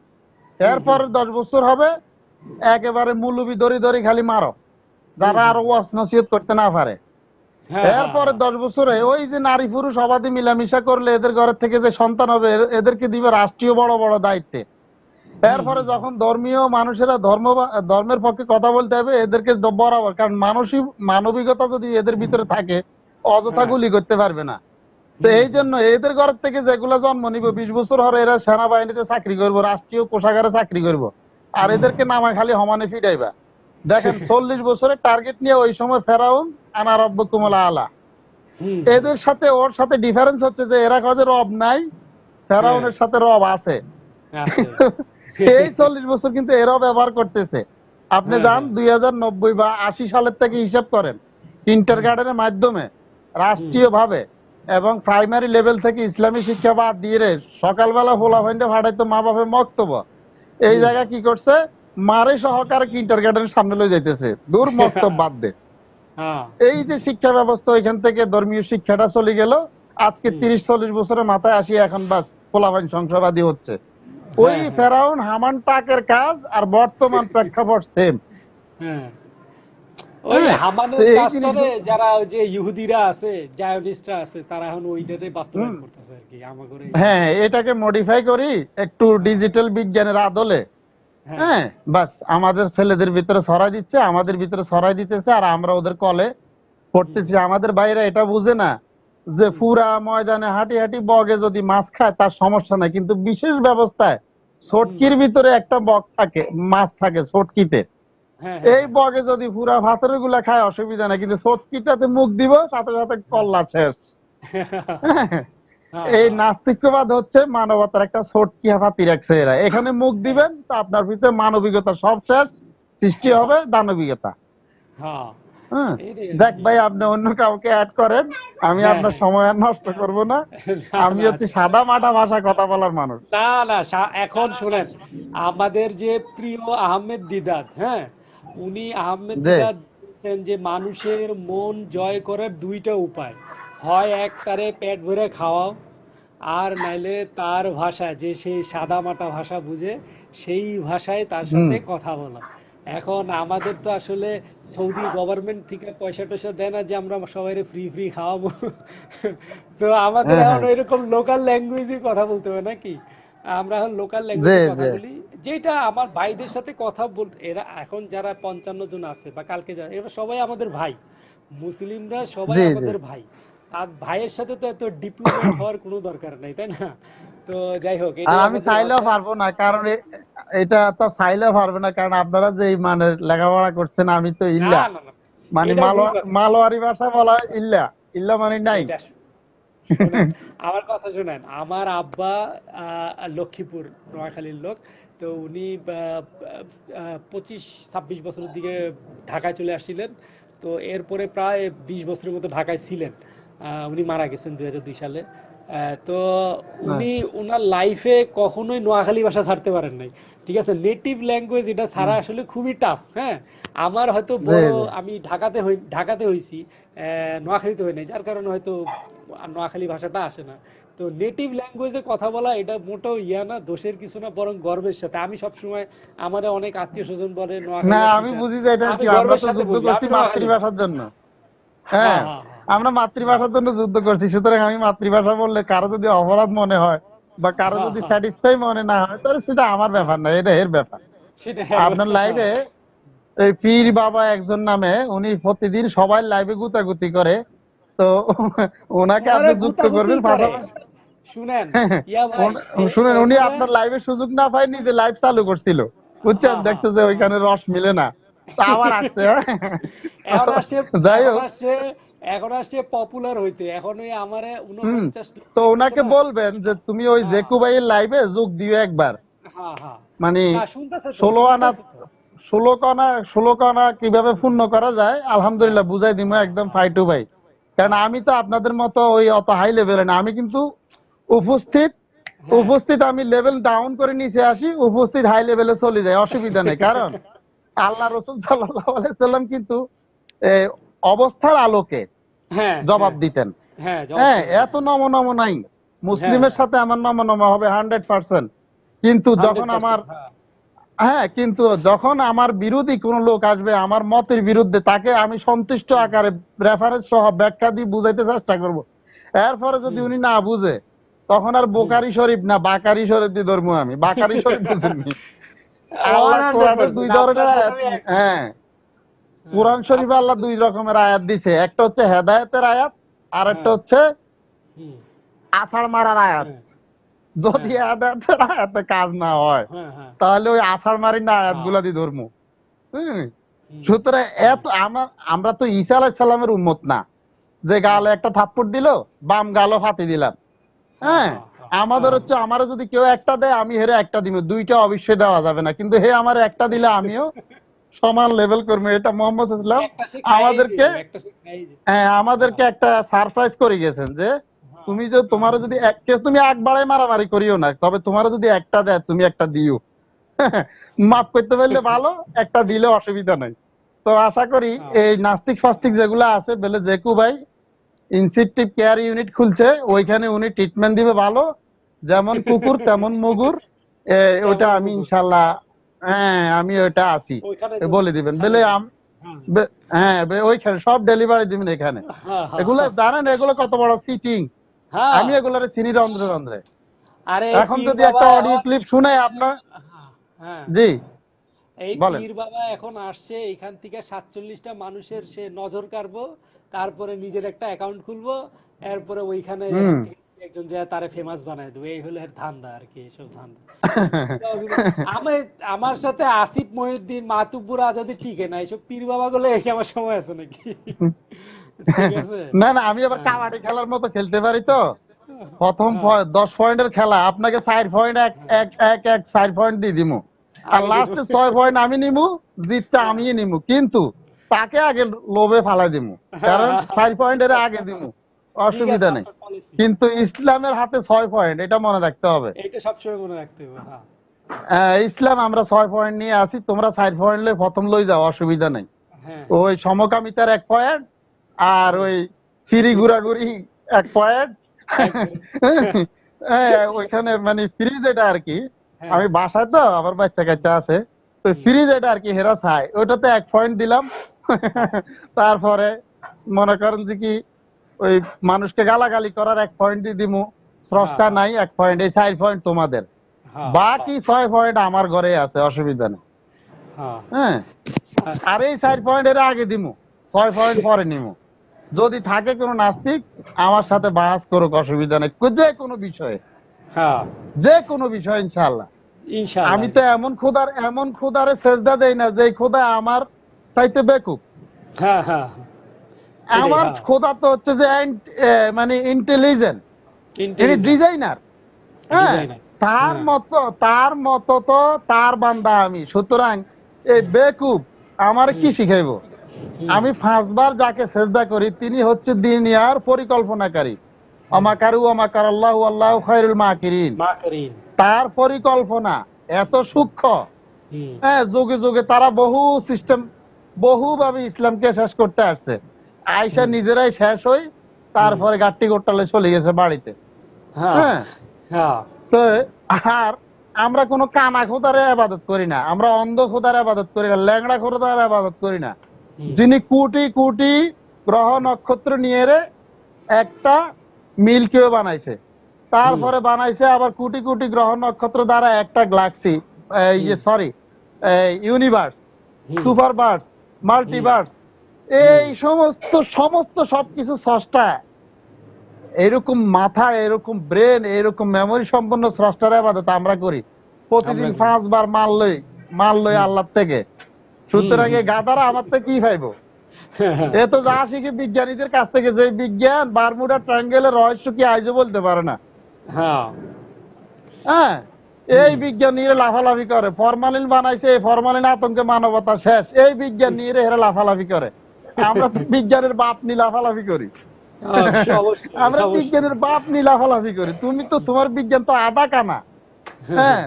হুম, হুম, এরপরে 10 বছর হবে একেবারে মুলুবি দড়ি দড়ি খালি মারো, হুম, যারা হুম, আরো ওয়াজ নসিহত করতে না পারে। হ্যাঁ, হ্যাঁ, এরপরে হ্যাঁ, 10 বছরে ওই যে নারী পুরুষ অবাধে মিলামিশা করলে এদের ঘরের থেকে যে সন্তান হবে, এদেরকে দিবে রাষ্ট্রীয় বড় বড় দায়িত্বে। হুম, এরপরে হুম, হুম, যখন ধর্মীয় মানুষেরা ধর্মের পক্ষে কথা বলতে হবে, এদেরকে বরাবর, কারণ মানবিকতা যদি এদের ভিতরে থাকে, অযথা হ্যাঁ, গুলি করতে পারবে না। তো হুম, এই হুম, জন্য এদের ঘর থেকে যেগুলা জন্ম নিব, 20 বছর হলে এরা সেনাবাহিনীতে চাকরি করবো, রাষ্ট্রীয় কোষাগারে চাকরি করব। আর হুম, এদেরকে নামা খালি হমানে ফিরাইবা। দেখেন 40 বছরের টার্গেট নিয়ে ওই সময় ফেরাউন আনা রব্বকুমুল আলা, হুম হুম এদের সাথে ওর সাথে ডিফারেন্স হচ্ছে যে এরা কয় যে রব নাই, হ্যাঁ ফেরাউনের সাথে রব আছে। আছে এই 40 বছর কিন্তু এরাও ব্যবহার করতেছে। আপনি হ্যাঁ যান হ্যাঁ 2090 বা 80 সালের থেকে হিসাব করেন, কিন্ডার হুম গার্ডেনের মাধ্যমে হুম রাষ্ট্রীয় ভাবে এবং প্রাইমারি লেভেল থেকে ইসলামী শিক্ষা বাদ দিয়ে রে সকালবেলা ফোলা ফাইন্ডে ফাটাইতো মা বাপের মক্তব্য, এই হুম জায়গায় কি করছে, মারে সহকারে কিন্ডার গার্ডেনের সামনে লয়ে যাইতেছে, দূর মক্তব্য বাদ দে। হ্যাঁ এই যে শিক্ষা ব্যবস্থা ওইখান থেকে ধর্মীয় শিক্ষাটা চলে গেল, আজকে হুম 30-40 বছরের মাথায় আসি এখন বাস পোলাপাইন সংসবাদী হচ্ছে। ওই হ্যাঁ হ্যাঁ ফেরাউন হামান টাকের কাজ আর বর্তমান প্রেক্ষাপট সেম। হ্যাঁ ওই হ্যাঁ, তো হামানের এই কাজটারে জিনিসগুলো যারা ওই যে ইহুদিরা আছে, জায়নিস্টরা আছে, তারা এখন ওইটাতে হুম, বাস্তবায়ন করতেছে আর কি আমাদের এই হ্যাঁ এলাকায়। এটাকে মডিফাই করি একটু হ্যাঁ ডিজিটাল বিজ্ঞানের আদলে। হ্যাঁ হ্যাঁ, বাস আমাদের ছেলেদের ভিতরে ছড়াই দিচ্ছে, আমাদের ভিতরে ছড়াই দিতেছে, আর আমরা ওদের কলে হুম পড়তেছি। আমাদের বাইরে এটা বুঝে না যে হুম পুরা ময়দানে হাঁটি হাঁটি বগে যদি মাছ খায় তার সমস্যা নাই, কিন্তু বিশেষ ব্যবস্থায় হুম ছটকির ভিতরে একটা বগ থাকে, মাছ থাকে ছটকিতে, হ্যাঁ হ্যাঁ এই হ্যাঁ বগে যদি পুরা ভাতরের গুলা খায় অসুবিধা নাই, কিন্তু ছটকিটাতে মুখ দিব সাথে সাথে কল্লা শেষ। হ্যাঁ, হ্যাঁ এই হ্যাঁ নাস্তিক্যবাদ হচ্ছে মানবতার একটা ছটকি হাতি রাখছে এরা, এখানে মুখ হ্যাঁ দিবেন তো আপনার ভিতরে মানবিকতা সব শেষ, সৃষ্টি হ্যাঁ হবে দানবিকতা। হ্যাঁ হ্যাঁ, এইটাই আর যাক কি। ভাই আপনি অন্য কাউকে অ্যাড করেন, আমি হ্যাঁ আপনার হ্যাঁ সময় আর নষ্ট করব না। না আমি না হচ্ছে সাদা মাটা ভাষায় কথা বলার মানুষ। না না এখন শুনেন, আমাদের যে প্রিয় আহমেদ দিদাত, হ্যাঁ, উনি আহমেদ যে দিদাত বলছেন যে মানুষের মন জয় করার দুইটা উপায়, হয় এক তারে পেট ভরে খাওয়াও, আর নাইলে তার ভাষা যে সেই সাদা মাটা ভাষা বুঝে সেই ভাষায় তার হুম, সাথে কথা বলা। এখন আমাদের তো আসলে সৌদি গভর্নমেন্ট থেকে পয়সা টয়সা দেয় না যে আমরা সবাই ফ্রি ফ্রি খাওয়াবো। তো আমাদের হ্যাঁ এখন হ্যাঁ, এরকম লোকাল ল্যাঙ্গুয়েজে কথা বলতে হবে নাকি, আমরা এখন লোকাল যে ল্যাঙ্গুয়েজে কথা যে বলি। যেটা আমার ভাইদের সাথে কথা বল, এরা এখন যারা 55 জন আছে বা কালকে যারা, এরা সবাই আমাদের ভাই, মুসলিমরা সবাই জি জি। আমাদের ভাই। আর ভাইয়ের সাথে তো এত ডিপ্লোমেট হওয়ার কোনো দরকার নাই, তাই না? তো যাই হোক, আর এটাই আমি আমাদের চাইলেও ভাষা। পারবো না, কারণ এটা তো চাইলেও পারবে না, কারণ আপনারা যে মানে লেখাপড়া করছেন, আমি তো না ইল্লা, না না, মানে এটা ভুল কথা। মালোয়ারি ভাষা বলা হয় ইল্লা, ইল্লা মানে নাই। এটা শোনেন, আমার কথা শোনেন, আমার আব্বা লক্ষ্মীপুর নোয়াখালীর লোক। তো উনি 25-26 বছরের দিকে ঢাকায় চলে আসছিলেন। তো এরপরে প্রায় 20 বছরের মতো ঢাকায় ছিলেন। উনি মারা গেছেন 2002 সালে। তো হ্যাঁ, উনি ওনার লাইফে কখনোই নোয়াখালী ভাষা ছাড়তে পারেন নাই। ঠিক আছে, নেটিভ ল্যাঙ্গুয়েজ এটা ছাড়া হুম, আসলে খুবই টাফ। হ্যাঁ, আমার হয়তো জি বড়, জি। আমি ঢাকাতে হইছি, নোয়াখালীতে হই নাই, যার কারণে হয়তো নোয়াখালী ভাষাটা আসে না। তো নেটিভ ল্যাঙ্গুয়েজে কথা বলা এটা মোটেও ইয়া না, দোষের কিছু না, বরং গর্বের সাথে। আমি সব সময়, আমারে অনেক আত্মীয় স্বজন বলে না নোয়াখালীরা আমি চিটার, বুঝি যে এটা আমি কি, আমরা গর্বের তো সাথে যুদ্ধ বলি করছি আমি নোয়াখালী। মাতৃভাষার জন্য। হ্যাঁ হ্যাঁ, হ্যাঁ হ্যাঁ আমরা মাতৃভাষার জন্য যুদ্ধ করছি, সুতরাং আমি মাতৃভাষা বললে কারো যদি অপরাধ মনে হয় বা কারো হ্যাঁ যদি হ্যাঁ স্যাটিসফাই মনে না হয়, তাহলে সেটা আমার হ্যাঁ, ব্যাপার না, এটা এর ব্যাপার। সেটা হ্যাঁ আপনার হ্যাঁ লাইভে এই পীর বাবা একজন নামে, উনি প্রতিদিন সবাই লাইভে গুতাগুতি করে, তো ওনাকে ওনারা আপনি যুক্ত গুতাগুতি করবেন করে। পাশাপাশি। শুনেন, ইয়া ভাই, শুনেন, উনি ওনারা, আপনার লাইভে সুযোগ না পাই নিজে লাইভ চালু করছিল, বুঝছেন, হ্যাঁ হ্যাঁ দেখছে যে ওইখানে রস মিলে না, তো আবার আসছে। হ্যাঁ। এখন আসছে, যাই এখন হোক, আসছে, এখন আসছে পপুলার হইতে। এখন ওই আমারে হুম, 49 তো আছে ওনাকে না। বলবেন যে তুমি ওই হ্যাঁ জেকু ভাইয়ের লাইভে যোগ দিও একবার। হ্যাঁ হ্যাঁ, মানে না শুনতেছে তো, 16 আনা, শুনতেছে তো। 16 আনা কিভাবে পূর্ণ করা যায় হ্যাঁ আলহামদুলিল্লাহ বুঝাই দিব হ্যাঁ একদম হ্যাঁ ফাইটু ভাই। কারণ হ্যাঁ আমি তো আপনাদের মতো ওই অত হাই লেভেলে না, আমি কিন্তু উপস্থিত, হ্যাঁ আমি লেভেল ডাউন করে নিচে আসি, উপস্থিত হাই লেভেলে চলে যায়, অসুবিধা নেই। কারণ আল্লাহ রসুল সাল্লাল্লাহু আলাইহি সাল্লাম কিন্তু এ, অবস্থার আলোকে হ্যাঁ জবাব হ্যাঁ দিতেন। হ্যাঁ, হ্যাঁ, অবশ্যই, এত নম নম নাই, হ্যাঁ মুসলিমের হ্যাঁ, সাথে আমার নম নম হবে 100%। কিন্তু যখন আমার, 100%, হ্যাঁ। হ্যাঁ, কিন্তু যখন আমার বিরোধী কোন লোক আসবে আমার মতের বিরুদ্ধে, তাকে আমি সন্তুষ্ট হুম আকারে রেফারেন্স সহ ব্যাখ্যা দিয়ে বুঝাইতে চেষ্টা করব। এরপরে যদি হুম উনি না বুঝে, তখন আর হুম বোকারি শরীফ না বাকারি শরীফ দিয়ে ধরবো আমি। বাকারি শরীফ বুঝেননি? ওয়ান আল্লাহ হান্ড্রেড কোরআনে দুই পার্সেন্ট ধরনের আপনার সাথে আয়াত, আমি হ্যাঁ, হ্যাঁ, কোরআন শরীফে আপনার আল্লাহ সাথে, দুই রকমের আয়াত দিছে, একটা হচ্ছে হেদায়েতের আয়াত, আর একটা হ্যাঁ হচ্ছে হুম আছাড় মারার আয়াত। হ্যাঁ যদি হ্যাঁ হেদায়েতের আয়াতে কাজ না হয়, হ্যাঁ হ্যাঁ তাহলে ওই আছাড় মারি না আয়াত হ্যাঁ গুলা দিয়ে ধরবো। হম, হুম সুতরাং হুম আমরা তো ঈসা আলাইহিস সালামের উম্মত না, যে গালে একটা থাপ্পড় দিল, বাম গালও ফাতি দিলাম। হ্যাঁ, আমাদের হ্যাঁ। হচ্ছে আমারে যদি কেউ একটা দেয় আমি হেরে একটা দিব, দুইটা অবশ্যই দেওয়া যাবে না, কিন্তু হে আমার একটা দিলে আমিও সমান লেভেল করবো। এটা মোহাম্মদ ইসলাম একটা সে খাইয়েই আমাদেরকে, দিবে, একটা সে খাইয়েই দিবে। হ্যাঁ, হ্যাঁ আমাদেরকে একটা সারপ্রাইজ করে গেছেন যে হ্যাঁ তুমি যে হ্যাঁ। তোমার যদি তুমি এক বাড়ায় মারামারি করিও না, তবে তোমার যদি একটা দেয় তুমি একটা দিও। মাফ করতে পারলে ভালো, একটা দিলে অসুবিধা নাই। তো আশা করি হ্যাঁ। এই নাস্তিক ফাস্তিক যেগুলো আছে বলে জেকু ভাই ইনসেনটিভ কেয়ার ইউনিট খুলছে, ওইখানে উনি ট্রিটমেন্ট দিবে ভালো, যেমন কুকুর তেমন মুগুর। ওইটা তেমন আমি মুগুর। ইনশাল্লাহ, হ্যাঁ আমি ওইটা আছি, ওইখানে বলে দিবেন ওখানে বলে হ্যাঁ হ্যাঁ ওইখানে সব ডেলিভারি দিবেন এখানে। হ্যাঁ হ্যাঁ এগুলো হ্যাঁ। জানেন এগুলো কত বড় সিটিং, হ্যাঁ। আমি এগুলোরে চিনি রন্ধ্রে রন্ধ্রে। আরে এখন পীর যদি বাবা একটা অডিও এখন ক্লিপ শুনে আপনার, হ্যাঁ হ্যাঁ। জি এই বলেন। পীর বাবা এখন আসছে এখান থেকে 47টা মানুষের সে নজর কাড়বো, তারপরে নিজের একটা অ্যাকাউন্ট খুলবো, এরপরে ওইখানে হুম। এখান থেকে একজন যায় তারে ফেমাস বানায় দেবো, এই হলো এর ধান্দা আর কি, এসব ধান্দা। আমি আমার সাথে আসিফ মহিউদ্দিন মাতুব্বর আজাদি টিকে না, এইসব পীর বাবা গুলো একে আমার সময় আছে নাকি? ঠিক আছে। না না, আমি আবার হ্যাঁ কাবাডি খেলার মতো খেলতে পারি তো। প্রথম হ্যাঁ 10 পয়েন্টের খেলা আপনাকে 4 পয়েন্ট, এক হ্যাঁ। এক এক এক 4 পয়েন্ট দিয়ে দিমু, আর আগে দিব। লাস্টে 6 পয়েন্ট আমি নিমু, জিতটা হ্যাঁ আমি নিমু, কিন্তু তাকে আগে লোভে ফালাই দিমু, হ্যাঁ কারণ হ্যাঁ। 4 পয়েন্টের আগে দিমু, ঠিক আছে অসুবিধা নেই। আপনার পলিসি। কিন্তু ইসলামের হাতে 6 পয়েন্ট, এটা মনে রাখতে হবে। এইটা সবসময় মনে রাখতে হবে। হ্যাঁ ইসলাম আমরা 6 পয়েন্ট নিয়ে আসি, তোমরা 4 পয়েন্ট লই প্রথম লই যাও, অসুবিধা নেই। হ্যাঁ ওই সমকামিতার 1 পয়েন্ট, আর হ্যাঁ। ওই ফ্রি ঘোরাঘুরি 1 পয়েন্ট। একদম। ওইখানে মানে ফ্রি যেটা আর কি, হ্যাঁ। আমি বাসায় তো আমার বাচ্চা কাচ্চা আছে, তো হুম। ফ্রি যেটা আর কি হেরা চাই, ওইটাতে 1 পয়েন্ট দিলাম। হ্যাঁ তারপরে মনে করেন যে কি, ওই মানুষকে গালাগালি করার 1 পয়েন্ট দিমু, হ্যাঁ স্রষ্টা হ্যাঁ নাই 1 পয়েন্ট, এই 4 পয়েন্ট তোমাদের, হ্যাঁ হ্যাঁ বাকি 6 পয়েন্ট আমার ঘরে আছে, অসুবিধা নেই। হ্যাঁ। হ্যাঁ, হ্যাঁ। আর এই 4 পয়েন্ট এর আগে দিমু, 6 পয়েন্ট পরে নিমু। যদি থাকে কোনো নাস্তিক আমার সাথে বাহাস করুক, অসুবিধা নেই, যে কোনো বিষয়ে, হ্যাঁ। যে কোনো বিষয় ইনশাআল্লাহ। ইনশাআল্লাহ আমি তো ইনশাআল্লাহ। এমন খোদারে সেজদা দেই না যে খোদা আমার চাইতে বেকুব। হ্যাঁ হ্যাঁ হ্যাঁ। এটাই আমার হ্যাঁ। খোদা তো হচ্ছে যে মানে ইন্টেলিজেন্ট, ইনি ইন্টেলিজেন্ট ডিজাইনার। হ্যাঁ, ডিজাইনার। তার হ্যাঁ। মতো তার মতো তো তার বান্দা আমি, সুতরাং এই বেকুব আমার কি হুম শিখাইবো? হুম আমি 5 বার যাকে সেজদা করি তিনি হচ্ছে দুনিয়ার পরিকল্পনাকারী। হুম। অমাকারু অমাকার আল্লাহু আল্লাহু খায়রুল মাকিরিন। মা করিম। তার পরিকল্পনা এত সূক্ষ্ম, হুম হ্যাঁ, যুগে যুগে তারা বহু সিস্টেম, বহুভাবে ইসলামকে শেষ করতে আসছে, আয়সা হুম নিজেরাই শেষ হই, হুম। তারপরে গাট্টি গোটালে চলে গেছে বাড়িতে। হ্যাঁ হ্যাঁ, হ্যাঁ। তো আর আমরা কোনো কানা খোদারে আবাদত করি না, আমরা অন্ধ খোদার আবাদত করি না, ল্যাংড়া খোদার আবাদত করি না, হুম যিনি কোটি কোটি গ্রহ নক্ষত্র নিয়ে একটা মিল্কিও বানাইছে, হুম তারপরে বানাইছে আবার কোটি কোটি গ্রহ নক্ষত্র দ্বারা একটা গ্যালাক্সি, এই যে হুম সরি ইউনিভার্স, হুম সুপারভার্স, হুম মাল্টিভার্স, হুম। এই সমস্ত সমস্ত সবকিছু স্রষ্টা। এরকম মাথা, এরকম ব্রেন, এরকম মেমোরি সম্পন্ন স্রষ্টার আবাদত আমরা করি আমরা প্রতিদিন করি। 5 বার মাল লই হুম আল্লাহ থেকে। হুম সুতরাং হুম। এই গাদারা আমার থেকে কি পাইবো? এ তো যা শিখে বিজ্ঞানীদের কাছ থেকে, যে বিজ্ঞান বারমুডা ট্রায়াঙ্গেলের রহস্য কি আজও বলতে পারে না। হ্যাঁ। হ্যাঁ, এই হুম। বিজ্ঞান নিয়ে লাফালাফি করে, ফরমালিন বানাইছে, এই ফরমালিন আতঙ্কে মানবতা শেষ, এই বিজ্ঞান নিয়ে এরা লাফালাফি করে। আমরা তো বিজ্ঞানের বাপ নিয়ে লাফালাফি করি। অবশ্যই অবশ্যই আমরা অবশ্যই। বিজ্ঞানের বাপ নিয়ে লাফালাফি করি, তুমি তো তোমার বিজ্ঞান তো আধা কানা। হ্যাঁ,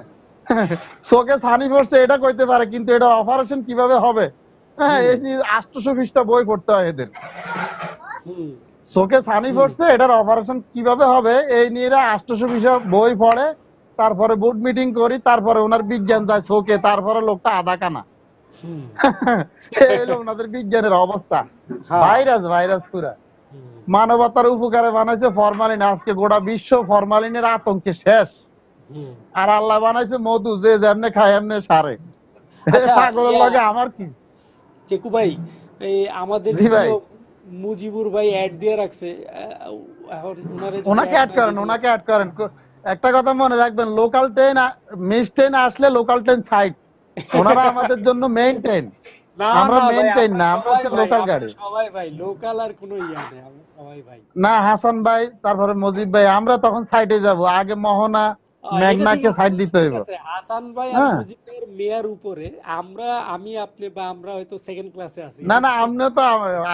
চোখে ছানি পড়ছে এটা কইতে পারে, কিন্তু এটা অপারেশন কিভাবে হবে, হ্যাঁ, হুম এই যে 820টা বই পড়তে হয় এদের। হুম চোখে ছানি হুম পড়ছে, এটার অপারেশন কিভাবে হবে এই নিয়ে 820 বই পড়ে, তারপরে বোর্ড মিটিং করি, তারপরে ওনার বিজ্ঞান যায় চোখে, তারপরে লোকটা আধা কানা। হুম। এই হলো ওনাদের বিজ্ঞানের অবস্থা। হ্যাঁ। ভাইরাস ভাইরাস পুরা। হুম মানবতার উপকারে বানাইছে ফরমালিন, আজকে গোটা বিশ্ব ফরমালিনের আতঙ্কে শেষ। হুম। আর আল্লাহ বানাইছে মধু, যে যেমনে খায় এমনে সারে। আচ্ছা পাগলের ইয়া লাগে আমার কি। চেকু ভাই, এই আমাদের জি ভাই, প্রিয় মুজিবুর ভাই অ্যাড দিয়ে রাখছে, এখন উনারে যদি ওনাকে অ্যাড অ্যাড না করেন, দিই। ওনাকে অ্যাড করেন। একটা কথা মনে রাখবেন, লোকাল ট্রেন, মিস ট্রেন আসলে লোকাল ট্রেন সাইড, ওনারা আমাদের জন্য মেইন ট্রেন। না আমরা না ভাই, মেনটেন আমরা না, আমরা সবাই হচ্ছে ভাই, লোকাল আমরা গাড়ি। সবাই ভাই, লোকাল আর কোনো ইয়া নেই, আমরা সবাই ভাই। না হাসান ভাই, তারপরে মজিব ভাই, আমরা তখন সাইডে যাব, আগে মোহনা এটা ঠিক মেঘনাকে আছে, সাইড দিতে ঠিক হইব। আছে, হাসান ভাই আর হ্যাঁ, মুজিবের মেয়ার উপরে আমরা, আমি আপনি বা আমরা হয়তো সেকেন্ড ক্লাসে আছি। না না, আপনিও তো,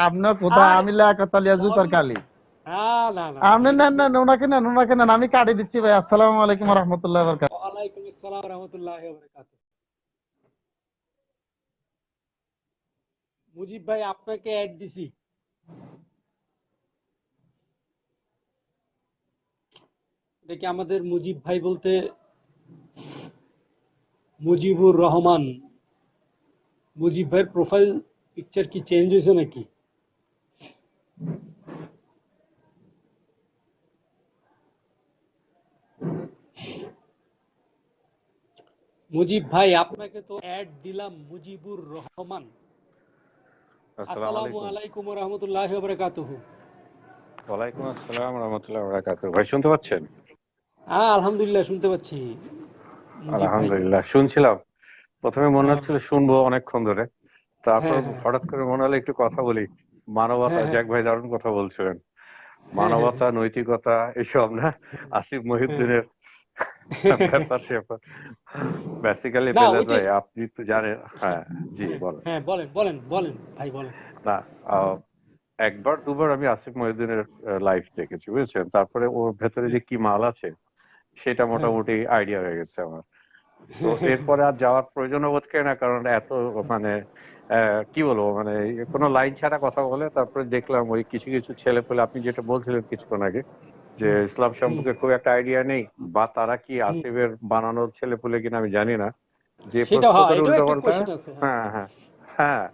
আপনিও কোথায়, আর আমি লেখাতলিয়া জুতার বলেন কালি। কি? না না না না, আপনি এটা নেন, নেন ওনাকে নেন, ওনাকে নেন, আমি কাটি দিচ্ছি ভাই। আসসালামু আলাইকুম রহমতুল্লাহ বরকাত। ওয়ালাইকুম আসসালাম রহমতুল্লাহি ওয়া বারাকাতুহু। মুজিব ভাই, আপনাকে অ্যাড দিছি। এটা কি আমাদের মুজিব ভাই বলতে মুজিবুর রহমান? মুজিব ভাইয়ের প্রোফাইল পিকচার কি চেঞ্জ হয়েছে নাকি? মুজিব ভাই, আপনাকে তো অ্যাড দিলাম, মুজিবুর রহমান। আসসালামু আসসালামু আলাইকুম। আলাইকুম ওয়া রাহমাতুল্লাহি ওয়া বারাকাতুহু। ওয়ালাইকুম আসসালাম রাহমাতুল্লাহি ওয়া বারাকাতুহু। ভাই শুনতে পাচ্ছেন? হ্যাঁ, আলহামদুলিল্লাহ শুনতে পাচ্ছি মুজিব ভাই। আলহামদুলিল্লাহ শুনছিলাম। প্রথমে মনে হ্যাঁ হচ্ছিল শুনবো অনেকক্ষণ ধরে, তারপর হ্যাঁ হ্যাঁ হঠাৎ করে মনে হলো একটু কথা বলি। মানবতা, হ্যাঁ হ্যাঁ জ্যাক ভাই দারুণ কথা বলছিলেন। হ্যাঁ হ্যাঁ মানবতা, নৈতিকতা এসব না, আসিফ হ্যাঁ। মহিউদ্দিনের ব্যাপার স্যাপার। বেসিক্যালি না বেলাল ওইটাই। ভাই আপনি তো জানেন। হ্যাঁ, জি হ্যাঁ বলেন। হ্যাঁ, বলেন বলেন বলেন ভাই, বলেন। না, আহ, একবার দুবার আমি আসিফ মহিউদ্দিনের লাইভ দেখেছি, বুঝেছেন? তারপরে ওর ভেতরে যে কি মাল আছে সেটা হ্যাঁ মোটামুটি আইডিয়া হয়ে গেছে আমার। তো এরপরে আর যাওয়ার প্রয়োজনও বোধ করি না, কারণ এত মানে কি বলবো, মানে কোনো লাইন ছাড়া কথা বলে। তারপরে দেখলাম ওই কিছু কিছু ছেলে পেলে, আপনি যেটা বলছিলেন কিছুক্ষণ আগে, যে হুম ইসলাম হুম সম্পর্কে খুব একটা আইডিয়া নেই, বা তারা কি হুম। আসিফের বানানোর ছেলে পেলে কিনা আমি জানি না, যে সেটা প্রশ্ন হয়, করে এটাও উল্টো একটা পাল্টা। কোয়েশ্চেন আছে, হ্যাঁ। হ্যাঁ হ্যাঁ হ্যাঁ।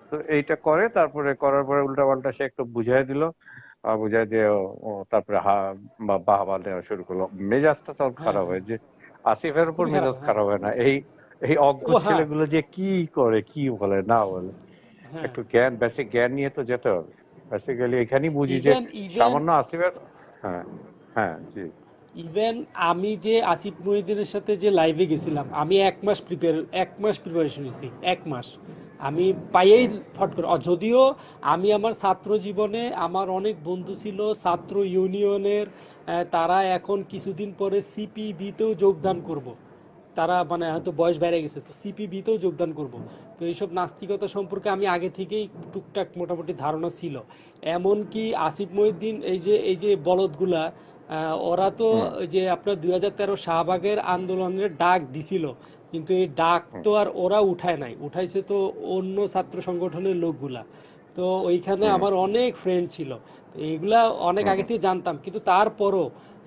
তো এইটা করে, তারপরে করার পরে উল্টা পাল্টা সে একটু বুঝাই দিল, বুঝাই দিয়ে তারপরে বাহবা দেওয়া শুরু করলো। মেজাজটা তখন হ্যাঁ খারাপ হ্যাঁ, হয় যে আসিফের উপর খুবই খারাপ, মেজাজ হ্যাঁ। খারাপ হয় না, এই এই অজ্ঞ ও হ্যাঁ ছেলেগুলো যে কি করে, কি বলে না বলে। হ্যাঁ। একটু জ্ঞান, বেসিক জ্ঞান নিয়ে তো যেতে হবে। বেসিক্যালি এখানেই বুঝি যে ইভেন ইভেন সামান্য আসিফের। হ্যাঁ হ্যাঁ, জি। ইভেন আমি যে আসিফ মহিউদ্দিনের সাথে যে লাইভে গেছিলাম, আমি 1 মাস এক মাস প্রিপারেশন নিয়েছি, 1 মাস। আমি পাইয়েই ফট করে যদিও আমি আমার ছাত্র জীবনে আমার অনেক বন্ধু ছিল ছাত্র ইউনিয়নের, তারা এখন কিছুদিন পরে সিপিবিতেও যোগদান করব। তারা মানে হয়তো বয়স বেড়ে গেছে, তো সিপিবিতেও যোগদান করব। তো এইসব নাস্তিকতা সম্পর্কে আমি আগে থেকেই টুকটাক মোটামুটি ধারণা ছিল। এমনকি আসিফ মহিউদ্দিন, এই যে বলদগুলা, ওরা তো হুম ওই যে আপনার 2013 শাহবাগের আন্দোলনের ডাক দিছিল, কিন্তু এই ডাক হুম তো আর ওরা উঠায় নাই, উঠাইছে তো অন্য ছাত্র সংগঠনের লোকগুলা। তো ওইখানে হুম আমার অনেক ফ্রেন্ড ছিল, তো এইগুলা অনেক হুম আগে থেকে জানতাম, কিন্তু তারপরও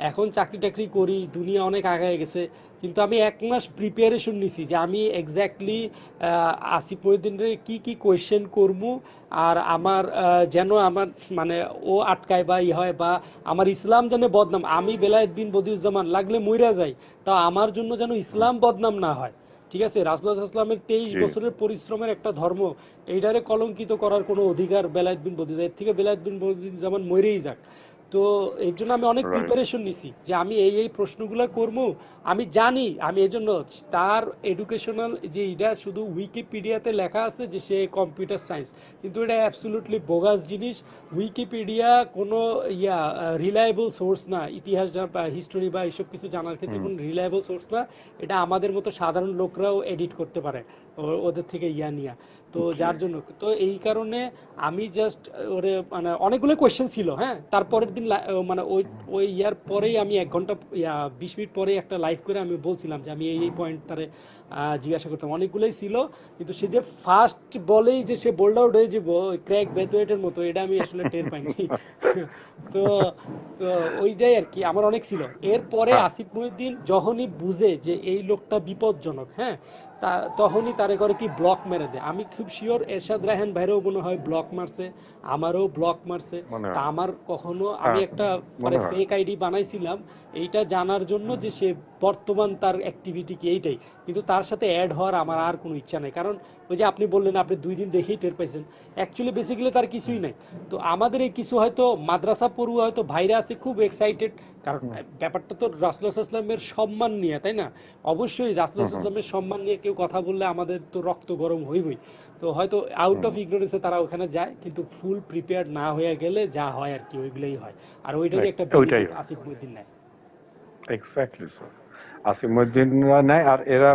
এখন চাকরি টাকরি করি, দুনিয়া অনেক আগায় গেছে, কিন্তু আমি 1 মাস প্রিপারেশন নিছি যে আমি এক্স্যাক্টলি আসিফ মহিউদ্দিনের কি কি কোয়েশ্চেন করবো, আর আমার যেন আমার মানে ও আটকায় বা ই হয়, বা আমার ইসলাম যেন বদনাম, আমি বেলায়েত বিন বদিউজ্জামান লাগলে মইরা যাই, তা আমার জন্য যেন হুম, ইসলাম বদনাম না হয়। ঠিক আছে, রাসূলুল্লাহ সাল্লাল্লাহু আলাইহি ওয়াসাল্লামের 23 জি। বছরের পরিশ্রমের একটা ধর্ম, এইটারে কলঙ্কিত করার কোনো অধিকার বেলায়েত বিন বদিউজ্জামান, এর থেকে বেলায়েত বিন বদিউজ্জামান মরেই যাক। তো এর জন্য আমি অনেক রাইট। প্রিপারেশন নিছি যে আমি এই প্রশ্নগুলো করবো। আমি জানি, আমি এই জন্য তার এডুকেশনাল যে এটা শুধু উইকিপিডিয়াতে লেখা আছে যে সে কম্পিউটার সায়েন্স, কিন্তু এটা অ্যাবসলিউটলি বোগাস জিনিস। উইকিপিডিয়া কোনো রিলায়েবল সোর্স না, ইতিহাস বা হিস্টোরি বা এইসব কিছু জানার ক্ষেত্রে হুম কোনো রিলায়েবল সোর্স না। এটা আমাদের মতো সাধারণ লোকরাও এডিট করতে পারে ওদের থেকে নিয়া। তো জি। যার জন্য তো এই কারণে আমি জাস্ট ওরে মানে অনেকগুলো কোয়েশ্চেন ছিল, হ্যাঁ। তারপরের দিন মানে ওই ওই ইয়ার পরেই আমি 1 ঘন্টা 20 মিনিট পরে একটা লাইভ করে আমি বলছিলাম যে আমি এই পয়েন্ট তারে জিজ্ঞাসা করতাম, অনেকগুলোই ছিল। কিন্তু সে যে ফার্স্ট বলেই যে সে বোল্ড আউট হয়ে যাবো ক্র্যাক বেথওয়েটের মতো, এটা আমি আসলে টের পাইনি। তো তো ওইটাই আর কি আমার অনেক ছিল। এরপরে হ্যাঁ, আসিফ মহিউদ্দিন যখনই বুঝে যে এই লোকটা বিপজ্জনক, হ্যাঁ, তখনই তারে করে কি ব্লক মেরে দেয়। আমি খুব শিওর এরশাদ রায়হান ভাইরেও মনে হয় ব্লক মারছে, আমারও ব্লক মারছে। মনে তা হয়। আমার কখনো, আমি হ্যাঁ, একটা পরে মনে হয়। ফেক আইডি বানাইছিলাম এইটা জানার জন্য যে সে বর্তমান তার অ্যাক্টিভিটি কি, এইটাই। কিন্তু তার সাথে অ্যাড হওয়ার আমার আর কোনো ইচ্ছা নাই, কারণ ওই যে আপনি বললেন আপনি 2 দিন দেখেই টের পাইছেন, অ্যাকচুয়ালি বেসিক্যালি তার কিছুই নাই। তো আমাদের এই কিছু হয়তো মাদ্রাসা পড়ুয়া হয়তো ভাইরা আছে খুব এক্সাইটেড, কারণ হুম ব্যাপারটা তো রাসূলুল্লাহ সাল্লাল্লাহু আলাইহি ওয়াসাল্লামের সম্মান নিয়ে, তাই না? অবশ্যই রাসূলুল্লাহ হুম সাল্লাল্লাহু হুম আলাইহি ওয়াসাল্লামের সম্মান নিয়ে কেউ কথা বললে আমাদের তো রক্ত গরম হইবই। তো হয়তো আউট হুম অফ ইগনোরেন্সে তারা ওখানে যায়, কিন্তু ফুল প্রিপেয়ার্ড না হয়ে গেলে যা হয় আর কি ওইগুলোই হয়। আর ওইটারই একটা ওইটাই বেনিফিট আসিফ মহিউদ্দিন নেয়। Exactly sir. আসিমুদ্দিনরা নেয়, আর এরা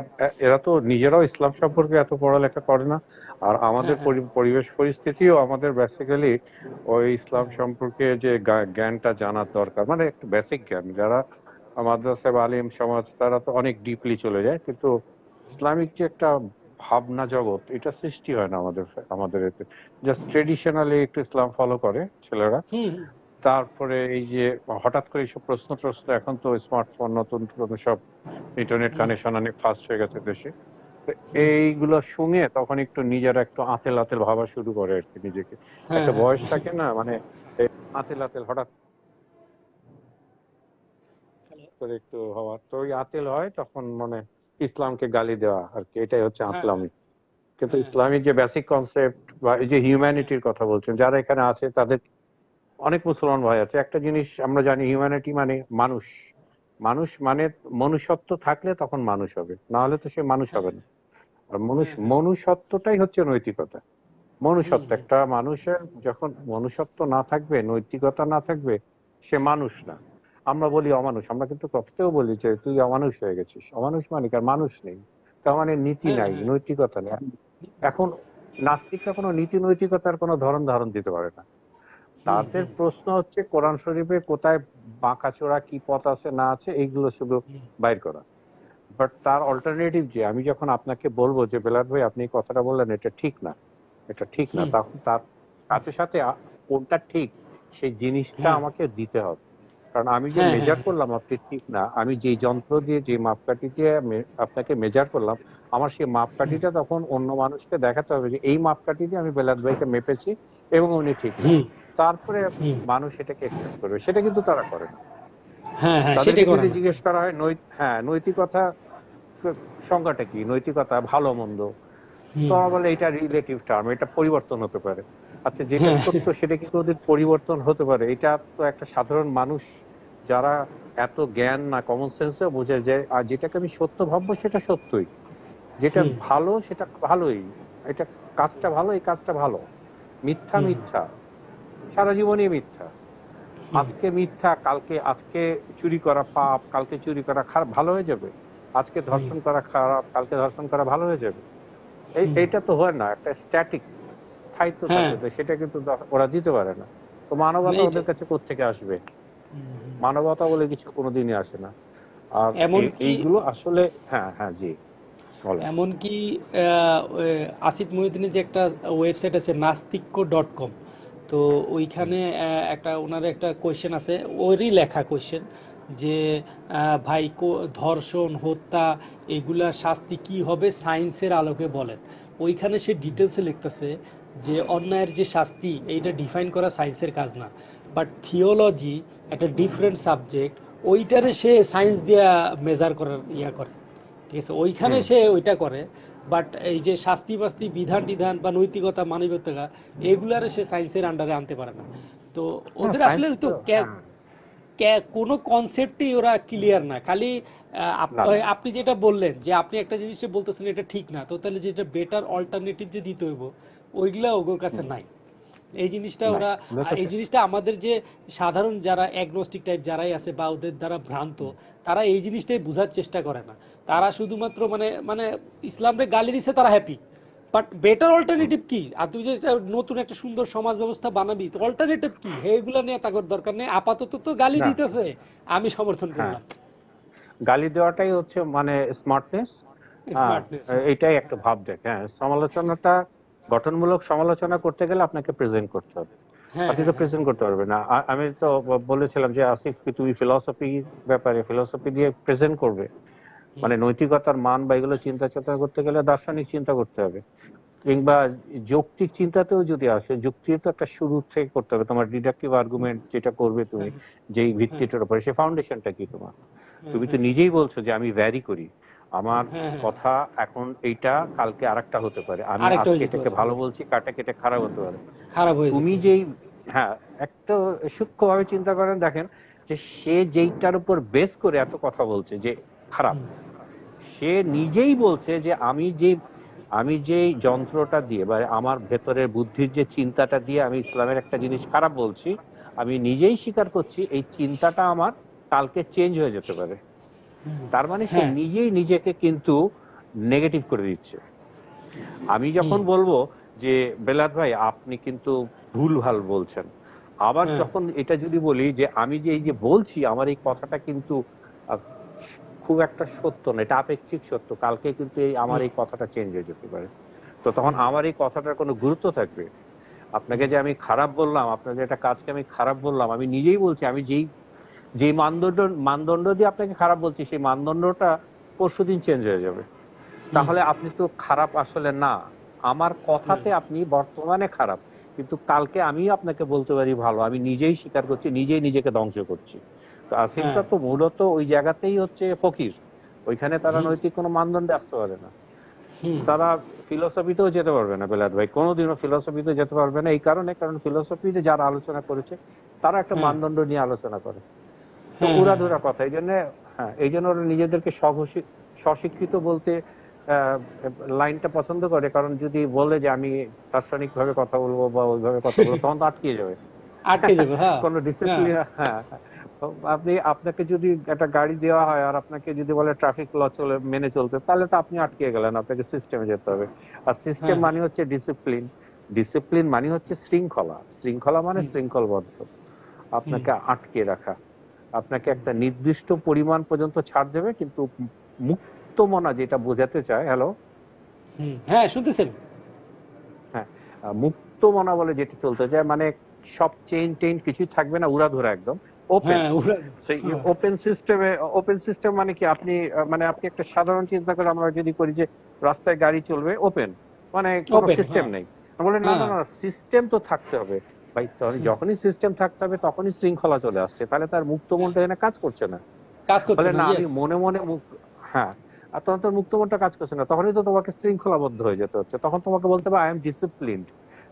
এরা তো নিজেরাও ইসলাম সম্পর্কে এত পড়ালেখা করে না। আর আমাদের হ্যাঁ, হ্যাঁ, পরিবেশ পরিস্থিতিও আমাদের বেসিক্যালি ওই ইসলাম হ্যাঁ, সম্পর্কে যে জ্ঞানটা জানার দরকার, মানে একটু বেসিক জ্ঞান। যারা মাদ্রাসা বা আলিম সমাজ তারা তো অনেক ডিপলি চলে যায়, কিন্তু ইসলামিক যে একটা ভাবনা জগৎ এটা সৃষ্টি হয় না আমাদের আমাদের এতে। জাস্ট ট্রেডিশনালি একটু ইসলাম ফলো করে ছেলেরা। হুম, হুম, তারপরে এই যে হঠাৎ করে এইসব প্রশ্ন টশ্ন, এখন তো স্মার্টফোন নতুন নতুন সব ইন্টারনেট হুম, কানেকশন অনেক ফাস্ট হয়ে গেছে দেশে। তো হুম, এইগুলো শুনে তখন একটু নিজেরা একটু আতেল আতেল ভাবা শুরু করে আর কি নিজেকে। হ্যাঁ, একটা হ্যাঁ, বয়স থাকে না, মানে এই আতেল আতেল হঠাৎ হ্যালো, করে একটু হওয়ার, তো ওই আতেল হয় তখন মানে ইসলামকে গালি দেওয়া আর কি, এটাই হচ্ছে হ্যাঁ, হ্যাঁ, আতলামি। কিন্তু হ্যাঁ, হ্যাঁ, ইসলামিক যে বেসিক কনসেপ্ট বা এই যে হ্যাঁ, হিউম্যানিটির কথা বলছেন, যারা এখানে আছে তাদের অনেক মুসলমান ভাই আছে। একটা জিনিস আমরা জানি, হিউম্যানিটি মানে মানুষ। মানুষ মানে মনুষ্যত্ব থাকলে তখন মানুষ হবে, না হলে তো সে মানুষ হ্যাঁ, হবে না। আর হ্যাঁ, হ্যাঁ, মনুষ্যত্বটাই হচ্ছে নৈতিকতা। হুম, মনুষ্যত্ব, হুম, একটা মানুষের যখন মনুষ্যত্ব না থাকবে, নৈতিকতা না থাকবে, সে মানুষ না। আমরা বলি অমানুষ, আমরা কিন্তু কথাতেও বলি যে তুই অমানুষ হয়ে গেছিস। অমানুষ মানে কি? আর মানুষ নেই, তার মানে নীতি হ্যাঁ, নাই, হ্যাঁ, নৈতিকতা নেই। এখন নাস্তিকরা কোনো নীতি নৈতিকতার কোনো ধরন ধারণ দিতে পারে না। হুম, তাদের হুম, প্রশ্ন হচ্ছে কোরআন শরীফে কোথায় বাঁকাচোরা কি পথ আছে না আছে এইগুলো শুধু হুম, বাইর করা। বাট তার অল্টারনেটিভ যে আমি যখন আপনাকে বলবো যে বেলাল ভাই আপনি এই কথাটা বললেন এটা ঠিক না, এটা ঠিক না, হুম, তখন তার সাথে সাথে কোনটা ঠিক সেই জিনিসটা হ্যাঁ, আমাকে দিতে হবে। কারণ আমি যে হ্যাঁ, হ্যাঁ, মেজার করলাম আপনি ঠিক না, আমি যে যন্ত্র দিয়ে যে মাপকাঠি দিয়ে আপনাকে মেজার করলাম, আমার সেই হুম, মাপকাঠিটা তখন অন্য মানুষকে দেখাতে হবে যে এই মাপকাঠি দিয়ে আমি বেলাল ভাইকে মেপেছি এবং উনি ঠিক না। হুম, তারপরে হুম, মানুষ এটাকে অ্যাকসেপ্ট করবে। সেটা কিন্তু তারা করে না। হ্যাঁ, হ্যাঁ, তাদেরকে সেটাই করে যদি না। জিজ্ঞেস করা হয় হ্যাঁ নৈতিকতা সংজ্ঞাটা কি, নৈতিকতা ভালো মন্দ, তো হুম, আমরা বলে এটা রিলেটিভ টার্ম, এটা পরিবর্তন হতে পারে। আচ্ছা, যেটা হ্যাঁ, সত্য সেটা কি কোনোদিন পরিবর্তন হতে পারে? এটা তো একটা সাধারণ মানুষ যারা এত জ্ঞান না, কমন সেন্সেও বোঝে যে আর যেটাকে আমি সত্য ভাববো সেটা সত্যই, যেটা হুম, ভালো সেটা ভালোই, এটা কাজটা ভালো, এই কাজটা ভালো, মিথ্যা হুম, মিথ্যা, সারা জীবনই মিথ্যা। হুম, আজকে মিথ্যা, আজকে চুরি করা পাপ, কালকে চুরি করা খারাপ ভালো হয়ে যাবে। আজকে হুম, ধর্ষণ করা খারাপ, কালকে ধর্ষণ করা ভালো হয়ে যাবে। হুম, এইটা তো হয় না, একটা স্ট্যাটিক স্থায়িত্ব হ্যাঁ, থাকে, তো সেটা কিন্তু ওরা দিতে পারে না। তো না মানবতা ওদের এইটাই। কাছে কোত্থেকে আসবে? হুম, হুম। মানবতা বলে কিছু কোনোদিনই আসে না। আর এমনকি এইগুলো আসলে হ্যাঁ হ্যাঁ জি বলেন। এমনকি আসিফ মহিউদ্দিনের যে একটা ওয়েবসাইট আছে নাস্তিক্য.com, তো হুম ওইখানে একটা ওনার একটা কোয়েশ্চেন আছে, ওরই লেখা কোয়েশ্চেন যে ভাই ধর্ষণ হত্যা এগুলা শাস্তি কি হবে সায়েন্সের আলোকে বলেন। ওইখানে সে ডিটেলসে লিখতেছে যে অন্যায়ের যে শাস্তি এইটা ডিফাইন করা সায়েন্সের কাজ না, বাট থিওলজি একটা ডিফারেন্ট সাবজেক্ট, ওইটারে সে সায়েন্স দিয়া মেজার করার ইয়া করে, ঠিক আছে, ওইখানে হুম সে ওইটা করে। বাট এই যে শাস্তি বাস্তি বিধান টিধান বা নৈতিকতা মানবিকতা এগুলারে সে সায়েন্সের আন্ডারে আনতে পারে না। তো হ্যাঁ ওদের সায়েন্স আসলে তো তো হ্যাঁ কোনো কনসেপ্টই ওরা ক্লিয়ার না, খালি না না আপনি যেটা বললেন যে আপনি একটা জিনিস বলতেছেন এটা ঠিক না, তো তাহলে যেটা বেটার অল্টারনেটিভ যে দিতে হইব ওইগুলা ওদের কাছে হুম নাই। এই জিনিসটা নাই ওরা ওদের কাছে এই জিনিসটা আমাদের যে সাধারণ যারা অ্যাগনস্টিক টাইপ যারাই আছে বা ওদের দ্বারা ভ্রান্ত, তারা এই জিনিসটাই বোঝার চেষ্টা করে না। তারা শুধুমাত্র মানে মানে ইসলামকে গালি দিছে তারা happy, but better hmm alternative কি, আর তুই যে একটা নতুন একটা সুন্দর সমাজ ব্যবস্থা বানাবি, তো অল্টারনেটিভ কি এগুলা নিয়ে তাদের দরকার নেই, আপাতত তো গালি না দিতেছে আমি সমর্থন হ্যাঁ করলাম। গালি দেওয়াটাই হচ্ছে মানে স্মার্টনেস। হ্যাঁ স্মার্টনেস। এইটাই একটা ভাব দেখ, হ্যাঁ সমালোচনাটা গঠনমূলক সমালোচনা করতে গেলে আপনাকে প্রেজেন্ট করতে হবে। হ্যাঁ, আপনি হ্যাঁ, তো হ্যাঁ, প্রেজেন্ট করতে পারবেন না। আমি তো বলেছিলাম যে আসিফ কি তুমি ফিলসফি ব্যাপারে ফিলসফি দিয়ে প্রেজেন্ট করবে, হুম, মানে নৈতিকতার মান বা এগুলো চিন্তা চেতনা করতে গেলে দার্শনিক চিন্তা করতে হবে, কিংবা যৌক্তিক চিন্তাতেও যদি আসে যুক্তি তো একটা শুরু থেকে করতে হবে। তোমার ডিডাকটিভ আর্গুমেন্ট যেটা করবে তুমি, হ্যাঁ, যেই হ্যাঁ, ভিত্তিটার উপরে, সে ফাউন্ডেশনটা কি তোমার? হ্যাঁ, তুমি তো হ্যাঁ, নিজেই বলছো যে আমি ভ্যারি করি, আমার হ্যাঁ, হ্যাঁ, কথা এখন এইটা কালকে আরেকটা হতে পারে, আমি আরেকটা আজকে হয়ে যেতে এটাকে পারে, ভালো বলছি কাটা কেটে খারাপ হতে পারে। খারাপ হয়ে যেতে তুমি পারে। যেই হ্যাঁ একটা সূক্ষ্মভাবে চিন্তা করেন দেখেন, যে সে যেইটার উপর বেস করে এত কথা বলছে যে খারাপ, সে নিজেই বলছে যে আমি যে যন্ত্রটা দিয়ে বা আমার ভেতরের বুদ্ধির যে চিন্তাটা দিয়ে আমি ইসলামের একটা জিনিস খারাপ বলছি, আমি নিজেই স্বীকার করছি এই চিন্তাটা আমার কালকে চেঞ্জ হয়ে যেতে পারে। তার মানে সে হ্যাঁ নিজেই নিজেকে কিন্তু নেগেটিভ করে দিচ্ছে। আমি হুম যখন বলবো যে বেলাত ভাই আপনি কিন্তু ভুলভাল বলছেন, আবার হ্যাঁ যখন এটা যদি বলি যে আমি যে এই যে বলছি আমার এই কথাটা কিন্তু আহ, খুব একটা সত্য না, এটা আপেক্ষিক সত্য, কালকে কিন্তু আমার হুম এই কথাটা চেঞ্জ হয়ে যেতে পারে, তো তখন হুম আমার এই কথাটার কোনো গুরুত্ব থাকবে? আপনাকে হুম যে আমি খারাপ বললাম, আপনার যে একটা কাজকে আমি খারাপ বললাম, আমি নিজেই বলছি আমি যেই যেই মানদণ্ড মানদণ্ড দিয়ে আপনাকে খারাপ বলছি সেই মানদণ্ডটা পরশুদিন চেঞ্জ হয়ে যাবে। হুম তাহলে আপনি তো খারাপ আসলে না, আমার হুম কথাতে আপনি বর্তমানে খারাপ, কিন্তু কালকে আমি আপনাকে বলতে পারি ভালো, আমি নিজেই স্বীকার করছি, নিজেই নিজেকে ধ্বংস করছি। তো হ্যাঁ আসিফটা তো মূলত ওই জায়গাতেই হচ্ছে ফকির, ওইখানে তারা হুম নৈতিক কোনো মানদণ্ডে আসতে পারে না, হুম তারা ফিলোসফিতেও যেতে পারবে না বেলাত ভাই, কোনোদিনও ফিলোসফিতে যেতে পারবে না। এই কারণে, কারণ ফিলোসফিতে যারা আলোচনা করেছে তারা একটা হ্যাঁ মানদণ্ড নিয়ে আলোচনা করে, তো হ্যাঁ হ্যাঁ উড়াধুরা কথা। এই জন্য হ্যাঁ, এই জন্য ওরা নিজেদেরকে স্বশিক্ষিত বলতে আহ, লাইনটা পছন্দ করে, কারণ যদি বলে যে আমি দার্শনিক ভাবে কথা বলবো বা ওইভাবে কথা বলবো তখন তো আটকে যাবে। আটকে যাবে হ্যাঁ কোনো হ্যাঁ ডিসিপ্লিন, হ্যাঁ, আপনাকে যদি একটা গাড়ি দেওয়া হয় আর আপনাকে যদি বলে ট্রাফিক ল মেনে চলতে, তাহলে তো আপনি আটকে গেলেন, আপনাকে সিস্টেমে যেতে হবে। আর সিস্টেম হ্যাঁ মানে হচ্ছে ডিসিপ্লিন, ডিসিপ্লিন মানে হচ্ছে শৃঙ্খলা, শৃঙ্খলা মানে হুম শৃঙ্খলবদ্ধ, হুম আপনাকে আটকে রাখা, আপনাকে একটা নির্দিষ্ট পরিমাণ পর্যন্ত ছাড় দেবে, কিন্তু মুক্ত মনা যেটা বোঝাতে চায়, হ্যালো, হুম হ্যাঁ শুনতেছেন হ্যাঁ, মুক্ত মনা বলে যেটা চলতে চায়, মানে সব চেইন টেইন কিছুই থাকবে না, উড়াধুরা একদম ওপেন। হ্যাঁ ওরা সেই হ্যাঁ ওপেন সিস্টেমে, ওপেন সিস্টেম মানে কি, আপনি মানে আপনি একটা সাধারণ চিন্তা করে আমরা যদি করি যে রাস্তায় গাড়ি চলবে ওপেন, মানে কোনো ওপেন সিস্টেম হ্যাঁ নেই, বলে না না হ্যাঁ না, সিস্টেম তো থাকতে হবে ভাই, তাহলে হুম, যখনই সিস্টেম থাকতে হবে তখনই শৃঙ্খলা চলে আসছে, তাহলে তার মুক্ত হ্যাঁ, মনটা এখানে কাজ করছে না। কাজ করছে বলে না না আমি ইয়েস মনে মনে হ্যাঁ, আর তখন তোর মুক্ত মনটা কাজ করছে না, তখনই তো তোমাকে শৃঙ্খলাবদ্ধ হয়ে যেতে হচ্ছে, তখন তোমাকে বলতে হবে I am disciplined.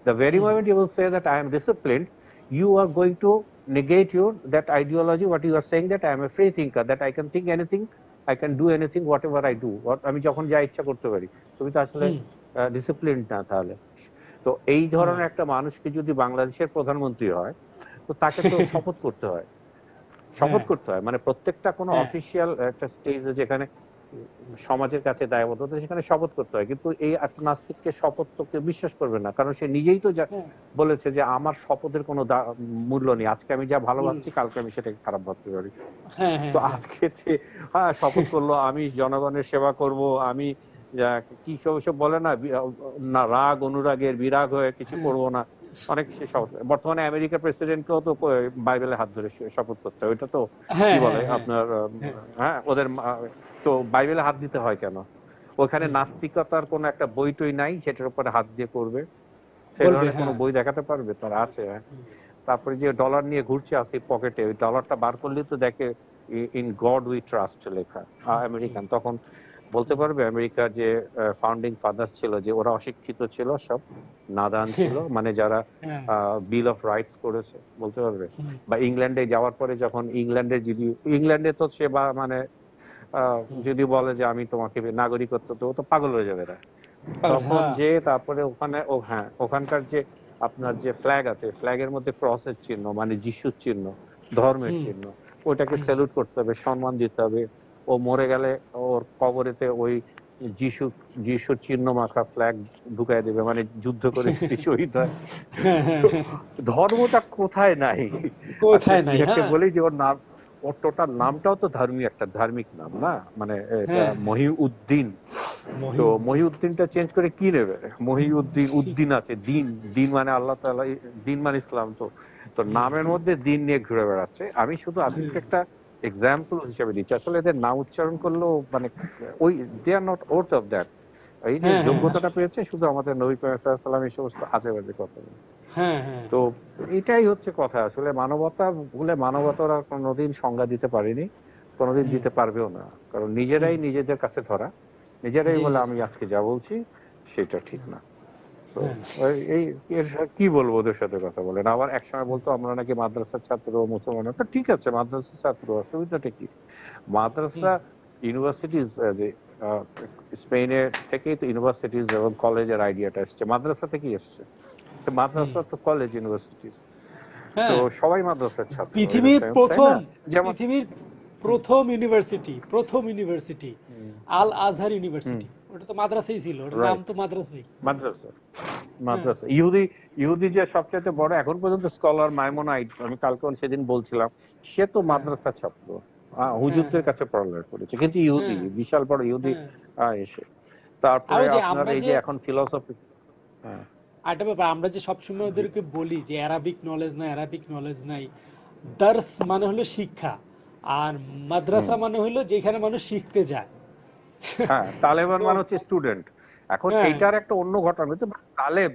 The very hmm moment you will say that I am disciplined, you are going to negate your that ideology, what you are saying that I am a free thinker, that I can think anything, I can do anything whatever I do, আমি যখন যা ইচ্ছা করতে পারি, তুমি তো আসলে হুম discipline না তাহলে। তো এই হুম ধরনের একটা মানুষকে যদি বাংলাদেশের প্রধানমন্ত্রী হয়, তো তাকে তো শপথ করতে হয়, শপথ হ্যাঁ করতে হয়, মানে প্রত্যেকটা কোনো হ্যাঁ অফিসিয়াল একটা স্টেজে যেখানে সমাজের কাছে দায়বদ্ধতা, সেখানে শপথ করতে হয়, কিন্তু এই একটা নাস্তিককে শপথ তো কেউ বিশ্বাস করবে না, কারণ সে নিজেই তো হ্যাঁ বলেছে যে আমার শপথের কোনো মূল্য নেই, আজকে আমি যা ভালো হুম, ভাবছি কালকে আমি সেটাকে খারাপ ভাবতে পারি। হ্যাঁ হ্যাঁ তো হ্যাঁ আজকে যে শপথ করলো আমি জনগণের সেবা করব, আমি কি সব সব বলে না, না রাগ অনুরাগের বিরাগ হয়ে কিছু হ্যাঁ করব না, অনেক সে শপথ, বর্তমানে আমেরিকার প্রেসিডেন্টকেও তো বাইবেলে হাত ধরে শপথ করতে হয়, ওইটা তো কি হ্যাঁ বলে হ্যাঁ হ্যাঁ আপনার হ্যাঁ হ্যাঁ ওদের তো বাইবেলে হাত দিতে হয় কেন? ওখানে হুম, নাস্তিকতার কোনো একটা বই টই নাই সেটার উপরে হাত দিয়ে করবে, সেই বলবে ধরনের কোনো হ্যাঁ বই দেখাতে পারবে? তারা আছে, হ্যাঁ। হুম, তারপরে যে ডলার নিয়ে ঘুরছে আসিফ পকেটে, ওই ডলারটা বার করলেই তো দেখে ইন গড উই ট্রাস্ট লেখা, হুম, আমেরিকান, তখন বলতে হুম, পারবে আমেরিকার যে ফাউন্ডিং ফাদার্স ছিল যে ওরা অশিক্ষিত ছিল, সব নাদান ছিল, হ্যাঁ মানে যারা হ্যাঁ বিল অফ রাইটস করেছে, বলতে পারবে? হুম, বা ইংল্যান্ডে যাওয়ার পরে যখন ইংল্যান্ডে যদি, ইংল্যান্ডে তো সে বা মানে হুম, যদি বলে যে আমি তোমাকে নাগরিকত্ব দেবো, তো পাগল হয়ে যাবে না, পাগল তখন হ্যাঁ যে তারপরে ওখানে ও হ্যাঁ, ওখানকার যে আপনার যে ফ্ল্যাগ আছে, ফ্ল্যাগের মধ্যে ক্রসের চিহ্ন মানে যিশুর চিহ্ন, ধর্মের হুম চিহ্ন, ওইটাকে হুম স্যালুট করতে হবে, সম্মান দিতে হবে। ও মরে গেলে ওর কবরেতে ওই যিশু যিশুর চিহ্ন মাখা ফ্ল্যাগ ঢুকাই দেবে, মানে যুদ্ধ করে যদি শহীদ হয়। হ্যাঁ হ্যাঁ তো হ্যাঁ ধর্মটা কোথায় নাই? আচ্ছা কোথায় নাই ইয়াকে হ্যাঁ বলি যে ওর নাম, ওর টোটাল নামটাও তো ধার্মিক, একটা ধার্মিক নাম না, মানে এটা হ্যাঁ মহিউদ্দিন। তো মহিউদ্দিন মহিউদ্দিনটা চেঞ্জ করে কি নেবে? মহিউদ্দিন, উদ্দিন আছে, দিন, দিন মানে আল্লাহ তাআলা, দিন মানে ইসলাম, তো তো হুম, নামের মধ্যে দিন নিয়ে ঘুরে বেড়াচ্ছে। আমি শুধু হুম, আসিফকে একটা এক্সাম্পল হিসেবে দিচ্ছি, আসলে এদের নাম উচ্চারণ করলেও মানে ওই they are not worth of that, এই যে হ্যাঁ হ্যাঁ যোগ্যতাটা পেয়েছে শুধু আমাদের নবী করিম সাল্লাল্লাহু আলাইহি ওয়াসাল্লাম এই সমস্ত আজে বাজে কথা বলে। হ্যাঁ হ্যাঁ তো এটাই হচ্ছে কথা, আসলে মানবতা বলে মানবতার আর কোনোদিন সংজ্ঞা দিতে পারিনি, কোনোদিন হুম, দিতে পারবেও না, কারণ হুম, নিজেরাই নিজেদের কাছে ধরা, নিজেরাই জি বলে জি আমি আজকে যা বলছি সেটা ঠিক না। তো হ্যাঁ এই কি বলবো ওদের সাথে কথা বলেন। আবার একসময় বলতো আমরা নাকি মাদ্রাসার ছাত্র, মুসলমান। তো ঠিক আছে, মাদ্রাসার ছাত্র, অসুবিধাটা কি? হুম মাদ্রাসা ইউনিভার্সিটিজ, যে আহ, স্পেনের থেকেই তো ইউনিভার্সিটিজ এবং কলেজের আইডিয়াটা এসছে, মাদ্রাসা থেকেই এসছে। তো হুম মাদ্রাসা তো কলেজ, ইউনিভার্সিটিজ, তো হ্যাঁ সবাই মাদ্রাসার ছাত্র ইন পৃথিবীর সেন্স, তাই প্রথম না? যেমন পৃথিবীর হুম, প্রথম ইউনিভার্সিটি হুম, আল আজহার হুম, ইউনিভার্সিটি, ওটা তো মাদ্রাসাই ছিল, ওটার নাম রাইট, তো মাদ্রাসাই। মাদ্রাসা, হ্যাঁ মাদ্রাসা। ইহুদি যে সবচেয়ে বড় এখন পর্যন্ত স্কলার মাইমোনাইট, আমি কালকে সেদিন বলছিলাম, সে তো হ্যাঁ মাদ্রাসা ছাত্র, হ্যাঁ হুজুরদের হ্যাঁ কাছে পড়ালেখা করেছে, কিন্তু ইহুদি, হ্যাঁ বিশাল বড় ইহুদি। হ্যাঁ এসে আর তারপরে ওই যে আপনার আমরা এই যে যে এখন ফিলসফি। হ্যাঁ, আরেকটা ব্যাপার, আমরা যে সবসময় জি, ওদেরকে বলি যে অ্যারাবিক নলেজ নাই। দার্স মানে হলো শিক্ষা, আর হুম, মাদ্রাসা মানে হলো যেখানে মানুষ শিখতে যায়। হ্যাঁ, তালেবান তো মানে হচ্ছে স্টুডেন্ট। এখন হ্যাঁ এইটার একটা অন্য ঘটনা হচ্ছে, তালেব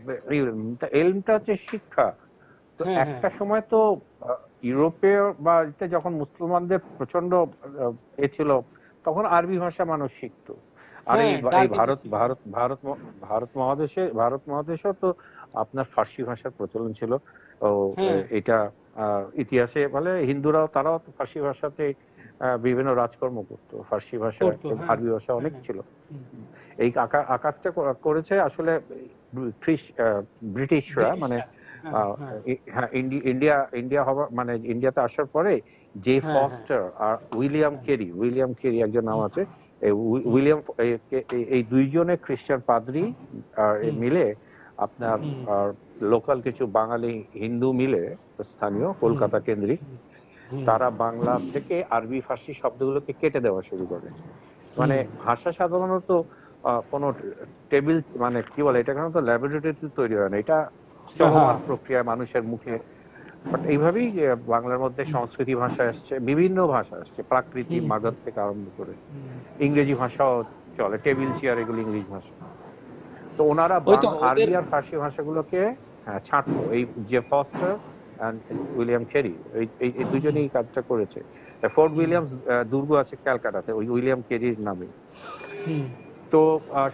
এলমটা হচ্ছে শিক্ষা। তো হ্যাঁ হ্যাঁ একটা সময় তো ইউরোপে বা এতে যখন মুসলমানদের প্রচন্ড ছিল, তখন আরবি ভাষা মানুষ শিখতো। আর হ্যাঁ এই ডার্ক এজেস ভারত ছিল। ভারত ভারত ম- ভারত মহাদেশেও তো আপনার ফার্সি ভাষার প্রচলন ছিল। ও হ্যাঁ এটা ইতিহাসে বলে হিন্দুরাও, তারাও তো ফার্সি ভাষাতে বিভিন্ন রাজকর্ম করতো। ফার্সি ভাষা করতো এবং হ্যাঁ আরবি ভাষা অনেক হ্যাঁ ছিল। হুম, এই আকাশটা করেছে আসলে ব্রিটিশরা, মানে ব্রিটিশরা হ্যাঁ হ্যাঁ হ্যাঁ, ইন্ডিয়া হওয়া, মানে ইন্ডিয়াতে আসার পরে যে হ্যাঁ হ্যাঁ ফস্টার আর উইলিয়াম কেরি একজন নাম হুম আছে। এই হুম উইলিয়াম, এই দুইজনে খ্রিস্টান পাদ্রী হুম মিলে আপনার হুম লোকাল কিছু বাঙালি হিন্দু মিলে, স্থানীয় হুম কলকাতা কেন্দ্রিক, হুম তারা বাংলা থেকে আরবি ফার্সি শব্দগুলোকে কেটে দেওয়া শুরু করে। মানে হুম ভাষা সাধারণত কোনো টেবিল, মানে কি বলে, এটা সাধারণত ল্যাবরেটরিতে তৈরি হয় না, এটা হ্যাঁ চলমান প্রক্রিয়া মানুষের মুখে। বাট এইভাবেই বাংলার মধ্যে হুম সংস্কৃতি ভাষা আসছে, বিভিন্ন ভাষা আসছে, প্রাকৃতি হুম মাগধ থেকে আরম্ভ করে হুম ইংরেজি ভাষাও চলে, টেবিল চেয়ার এগুলো ইংলিশ ভাষা। তো ওনারা ওই তো ওদের আরবি আর ফার্সি ভাষাগুলোকে ছাঁটতো। এই যে ফস্টার অ্যান্ড উইলিয়াম কেরি, এই হুম দুজনেই এই কাজটা করেছে। ফোর্ট হুম উইলিয়ামস দুর্গ আছে ক্যালকাটাতে, ওই উইলিয়াম কেরির নামে। হুম তো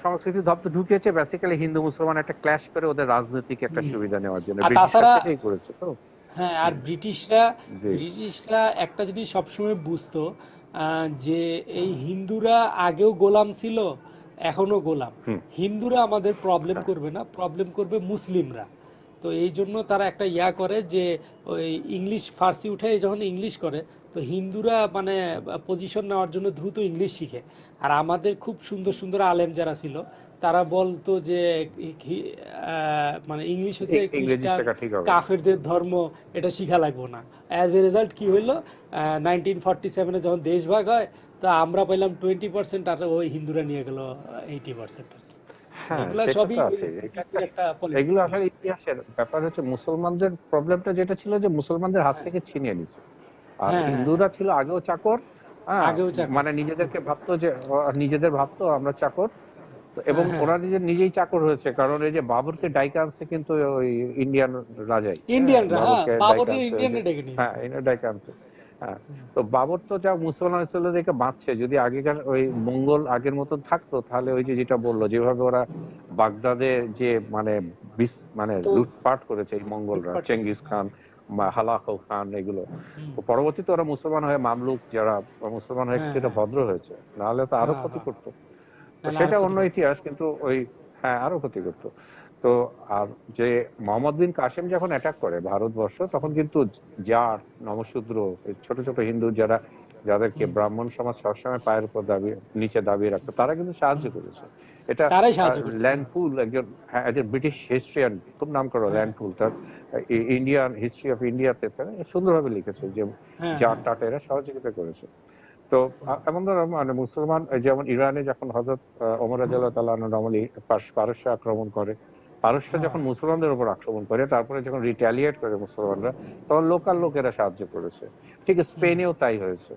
সংস্কৃতি দপ্তর ঢুকিয়েছে বেসিক্যালি হিন্দু মুসলমান একটা ক্ল্যাশ করে ওদের রাজনৈতিক একটা হুম সুবিধা নেওয়ার জন্য, আর ব্রিটিশরা তাছাড়া সেটাই করেছে তো। হ্যাঁ, আর হুম, ব্রিটিশরা জি, ব্রিটিশরা একটা জিনিস সবসময় বুঝতো, যে এই হিন্দুরা আগেও গোলাম ছিল, এখনো গোলাম। হুম, হিন্দুরা আমাদের প্রবলেম হ্যাঁ, করবে না, প্রবলেম করবে মুসলিমরা। তো এই জন্য তারা একটা ইয়া করে যে ওই ইংলিশ ফার্সি উঠে যখন ইংলিশ করে, তো হিন্দুরা মানে পজিশন নেওয়ার জন্য দ্রুত ইংলিশ শিখে। আর আমাদের খুব সুন্দর সুন্দর আলেম যারা ছিল, তারা বলতো যে মানে ইংলিশ হচ্ছে ইংরেজি খ্রিস্টান শেখা ঠিক হবে না। কাফেরদের ধর্ম, এটা শিখা লাগবো না। অ্যাজ এ রেজাল্ট কি হইলো, 1947-এ যখন দেশভাগ হয়, তো আমরা পেলাম 20%, আর ওই হিন্দুরা নিয়ে গেল 80% আর কি। হ্যাঁ, এগুলা সেটা সবই তো আছে, এটা ব্রিটিশদের একটা এগুলো পলিটিক্স ছিল। আসলে ইতিহাসের ব্যাপার। হচ্ছে মুসলমানদের প্রবলেমটা যেটা ছিল, যে মুসলমানদের হাত হ্যাঁ থেকে ছিনিয়ে নিছে। আর হ্যাঁ হ্যাঁ হ্যাঁ হিন্দুরা ছিল আগেও চাকর। হ্যাঁ, আগেও চাকর। মানে নিজেদেরকে ভাবতো যে নিজেদের ভাবতো আমরা চাকর। তো এবং হ্যাঁ হ্যাঁ ওরা নিজেই চাকর হয়েছে, কারণ এই যে বাবরকে ডাইকা আনছে কিন্তু ওই ইন্ডিয়ান রাজাই। হ্যাঁ, ইন্ডিয়ানরা, হ্যাঁ বাবরকে ডাইকা বাবরকে আনছে ওই যে, ইন্ডিয়ানরা ডেকে হ্যাঁ, নিয়েছে। এনে ডাইকা আনছে। হ্যাঁ, তো বাবর তো যা মুসলমান ছিল দেখে বাঁচছে। যদি আগেকার ওই মঙ্গল আগের মতন থাকতো, তাহলে ওই যে যেটা বললো, যেভাবে ওরা বাগদাদে যে মানে মানে তো লুটপাট করেছে এই মঙ্গলরা, লুটপাট করছে চেঙ্গিস হ্যাঁ। খান বা হালাকু খান, এগুলো। হুম, তো পরবর্তীতে ওরা মুসলমান হয়ে, মামলুক যারা মুসলমান হয়ে হ্যাঁ কিছুটা হ্যাঁ ভদ্র হয়েছে, নাহলে তো আরো হ্যাঁ ক্ষতি হ্যাঁ, করতো। তো নাহলে আরো সেটা ক্ষতি অন্য করতো। ইতিহাস, কিন্তু ওই, হ্যাঁ, আরো ক্ষতি করতো। তো আর যে মোহাম্মদ বিন কাসেম যখন অ্যাটাক করে ভারতবর্ষ, তখন কিন্তু জাট, নমশূদ্র, এই ছোট ছোট হিন্দু যাদেরকে হুম ব্রাহ্মণ সমাজ সবসময় পায়ের উপর নিচে দাবিয়ে রাখতো, তারা কিন্তু সাহায্য হুম, করেছে। এটা তারাই সাহায্য করছে হ্যাঁ। ল্যান্ডফুল একজন, হ্যাঁ, একজন ব্রিটিশ হিস্ট্রিয়ান, খুব নাম করা হ্যাঁ ল্যান্ডফুল, তার ইন্ডিয়ান হিস্ট্রি অফ ইন্ডিয়াতে সুন্দরভাবে লিখেছে যে হ্যাঁ জাট হ্যাঁ টাট এরা সহযোগিতা করেছে। তো এমন ধরো মানে মুসলমান, যেমন ইরানে যখন হযরত ওমর রাদিয়াল্লাহু তাআলা আনহু নরমালি পারস্য আক্রমণ করে, পারস্য হ্যাঁ যখন মুসলমানদের উপর আক্রমণ করে, তারপরে যখন রিটালিয়েট করে মুসলমানরা, তখন লোকাল লোকেরা সাহায্য করেছে। ঠিক হুম স্পেনেও তাই হয়েছে।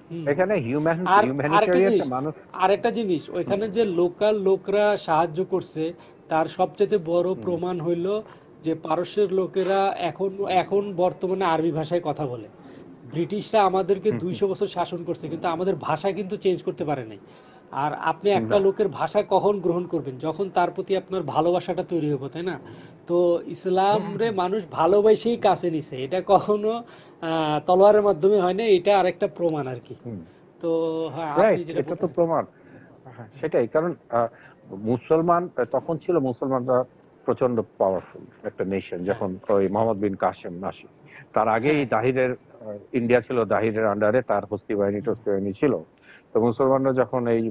হুম। এখানে আর আরেকটা জিনিস হিউম্যানিটেরিয়ান মানুষ। আরেকটা জিনিস ওইখানে যে লোকাল লোকরা সাহায্য করছে, তার সবচেয়ে বড় হুম, প্রমাণ হইল যে পারস্যের লোকেরা এখন এখন বর্তমানে আরবি ভাষায় কথা বলে। ব্রিটিশরা আমাদেরকে হুম, হুম, 200 বছর শাসন করছে, কিন্তু আমাদের ভাষা কিন্তু চেঞ্জ করতে পারে নাই। আর আপনি একটা না লোকের ভাষা কখন গ্রহণ করবেন? যখন তার প্রতি আপনার ভালোবাসাটা তৈরি হবে, তাই না? তো ইসলাম রে মানুষ ভালোবাসেই কাছে নিছে, এটা কখনো তলোয়ারের মাধ্যমে হয় না, এটা আরেকটা প্রমাণ আর কি। তো হ্যাঁ, আপনি রাইট, যেটা এটা তো বলতেছেন। প্রমাণ। হ্যাঁ, সেটাই কারণ মুসলমান তখন ছিল, মুসলমানরা প্রচন্ড পাওয়ারফুল একটা নেশন হ্যাঁ, যখন ওই মোহাম্মদ বিন কাসেম আসে। তার আগেই হ্যাঁ, দাহিরের ইন্ডিয়া ছিল দাহিরের আন্ডারে, তার হস্তি বাহিনী টস্তি বাহিনী ছিল। তো মুসলমানরা যখন এই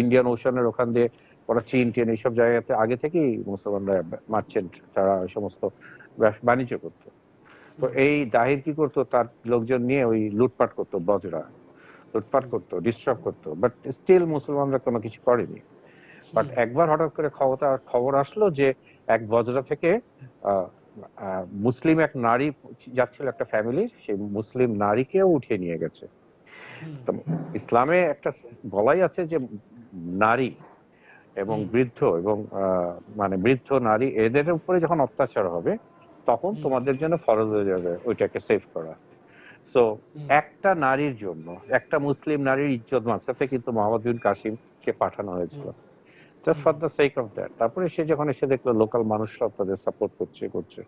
ইন্ডিয়ান ওশানের ওখান দিয়ে ওরা চীন টিন এইসব জায়গাতে আগে থেকেই মুসলমানরা মার্চেন্ট যারা ওই সমস্ত বাণিজ্য করতো। তো হুম, এই দাহির কি করতো, তার লোকজন নিয়ে ওই লুটপাট করতো, বজরা লুটপাট হুম, করতো, ডিস্ট্রব করতো, বাট স্টিল মুসলমানরা কোনো কিছু করেনি। বাট হুম, একবার হঠাৎ করে খবর আসলো যে এক বজরা থেকে আহ, মুসলিম এক নারী যাচ্ছিল, একটা ফ্যামিলির, সেই মুসলিম নারীকেও উঠিয়ে নিয়ে গেছে। হুম, তো ইসলামে একটা বলাই আছে যে নারী এবং হুম, বৃদ্ধ এবং মানে বৃদ্ধ নারী এদের উপরে যখন অত্যাচার হবে তখন হুম, তোমাদের জন্য ফরজ হয়ে যাবে ওইটাকে সেভ করা। সো হুম, একটা নারীর জন্য, একটা মুসলিম নারীর ইজ্জত বাঁচাতে কিন্তু মোহাম্মদ বিন কাসিমকে পাঠানো হয়েছিল, hmm, just hmm, for the sake of that. তারপরে সে যখন এসে দেখলো লোকাল মানুষরা তাদের সাপোর্ট করছে,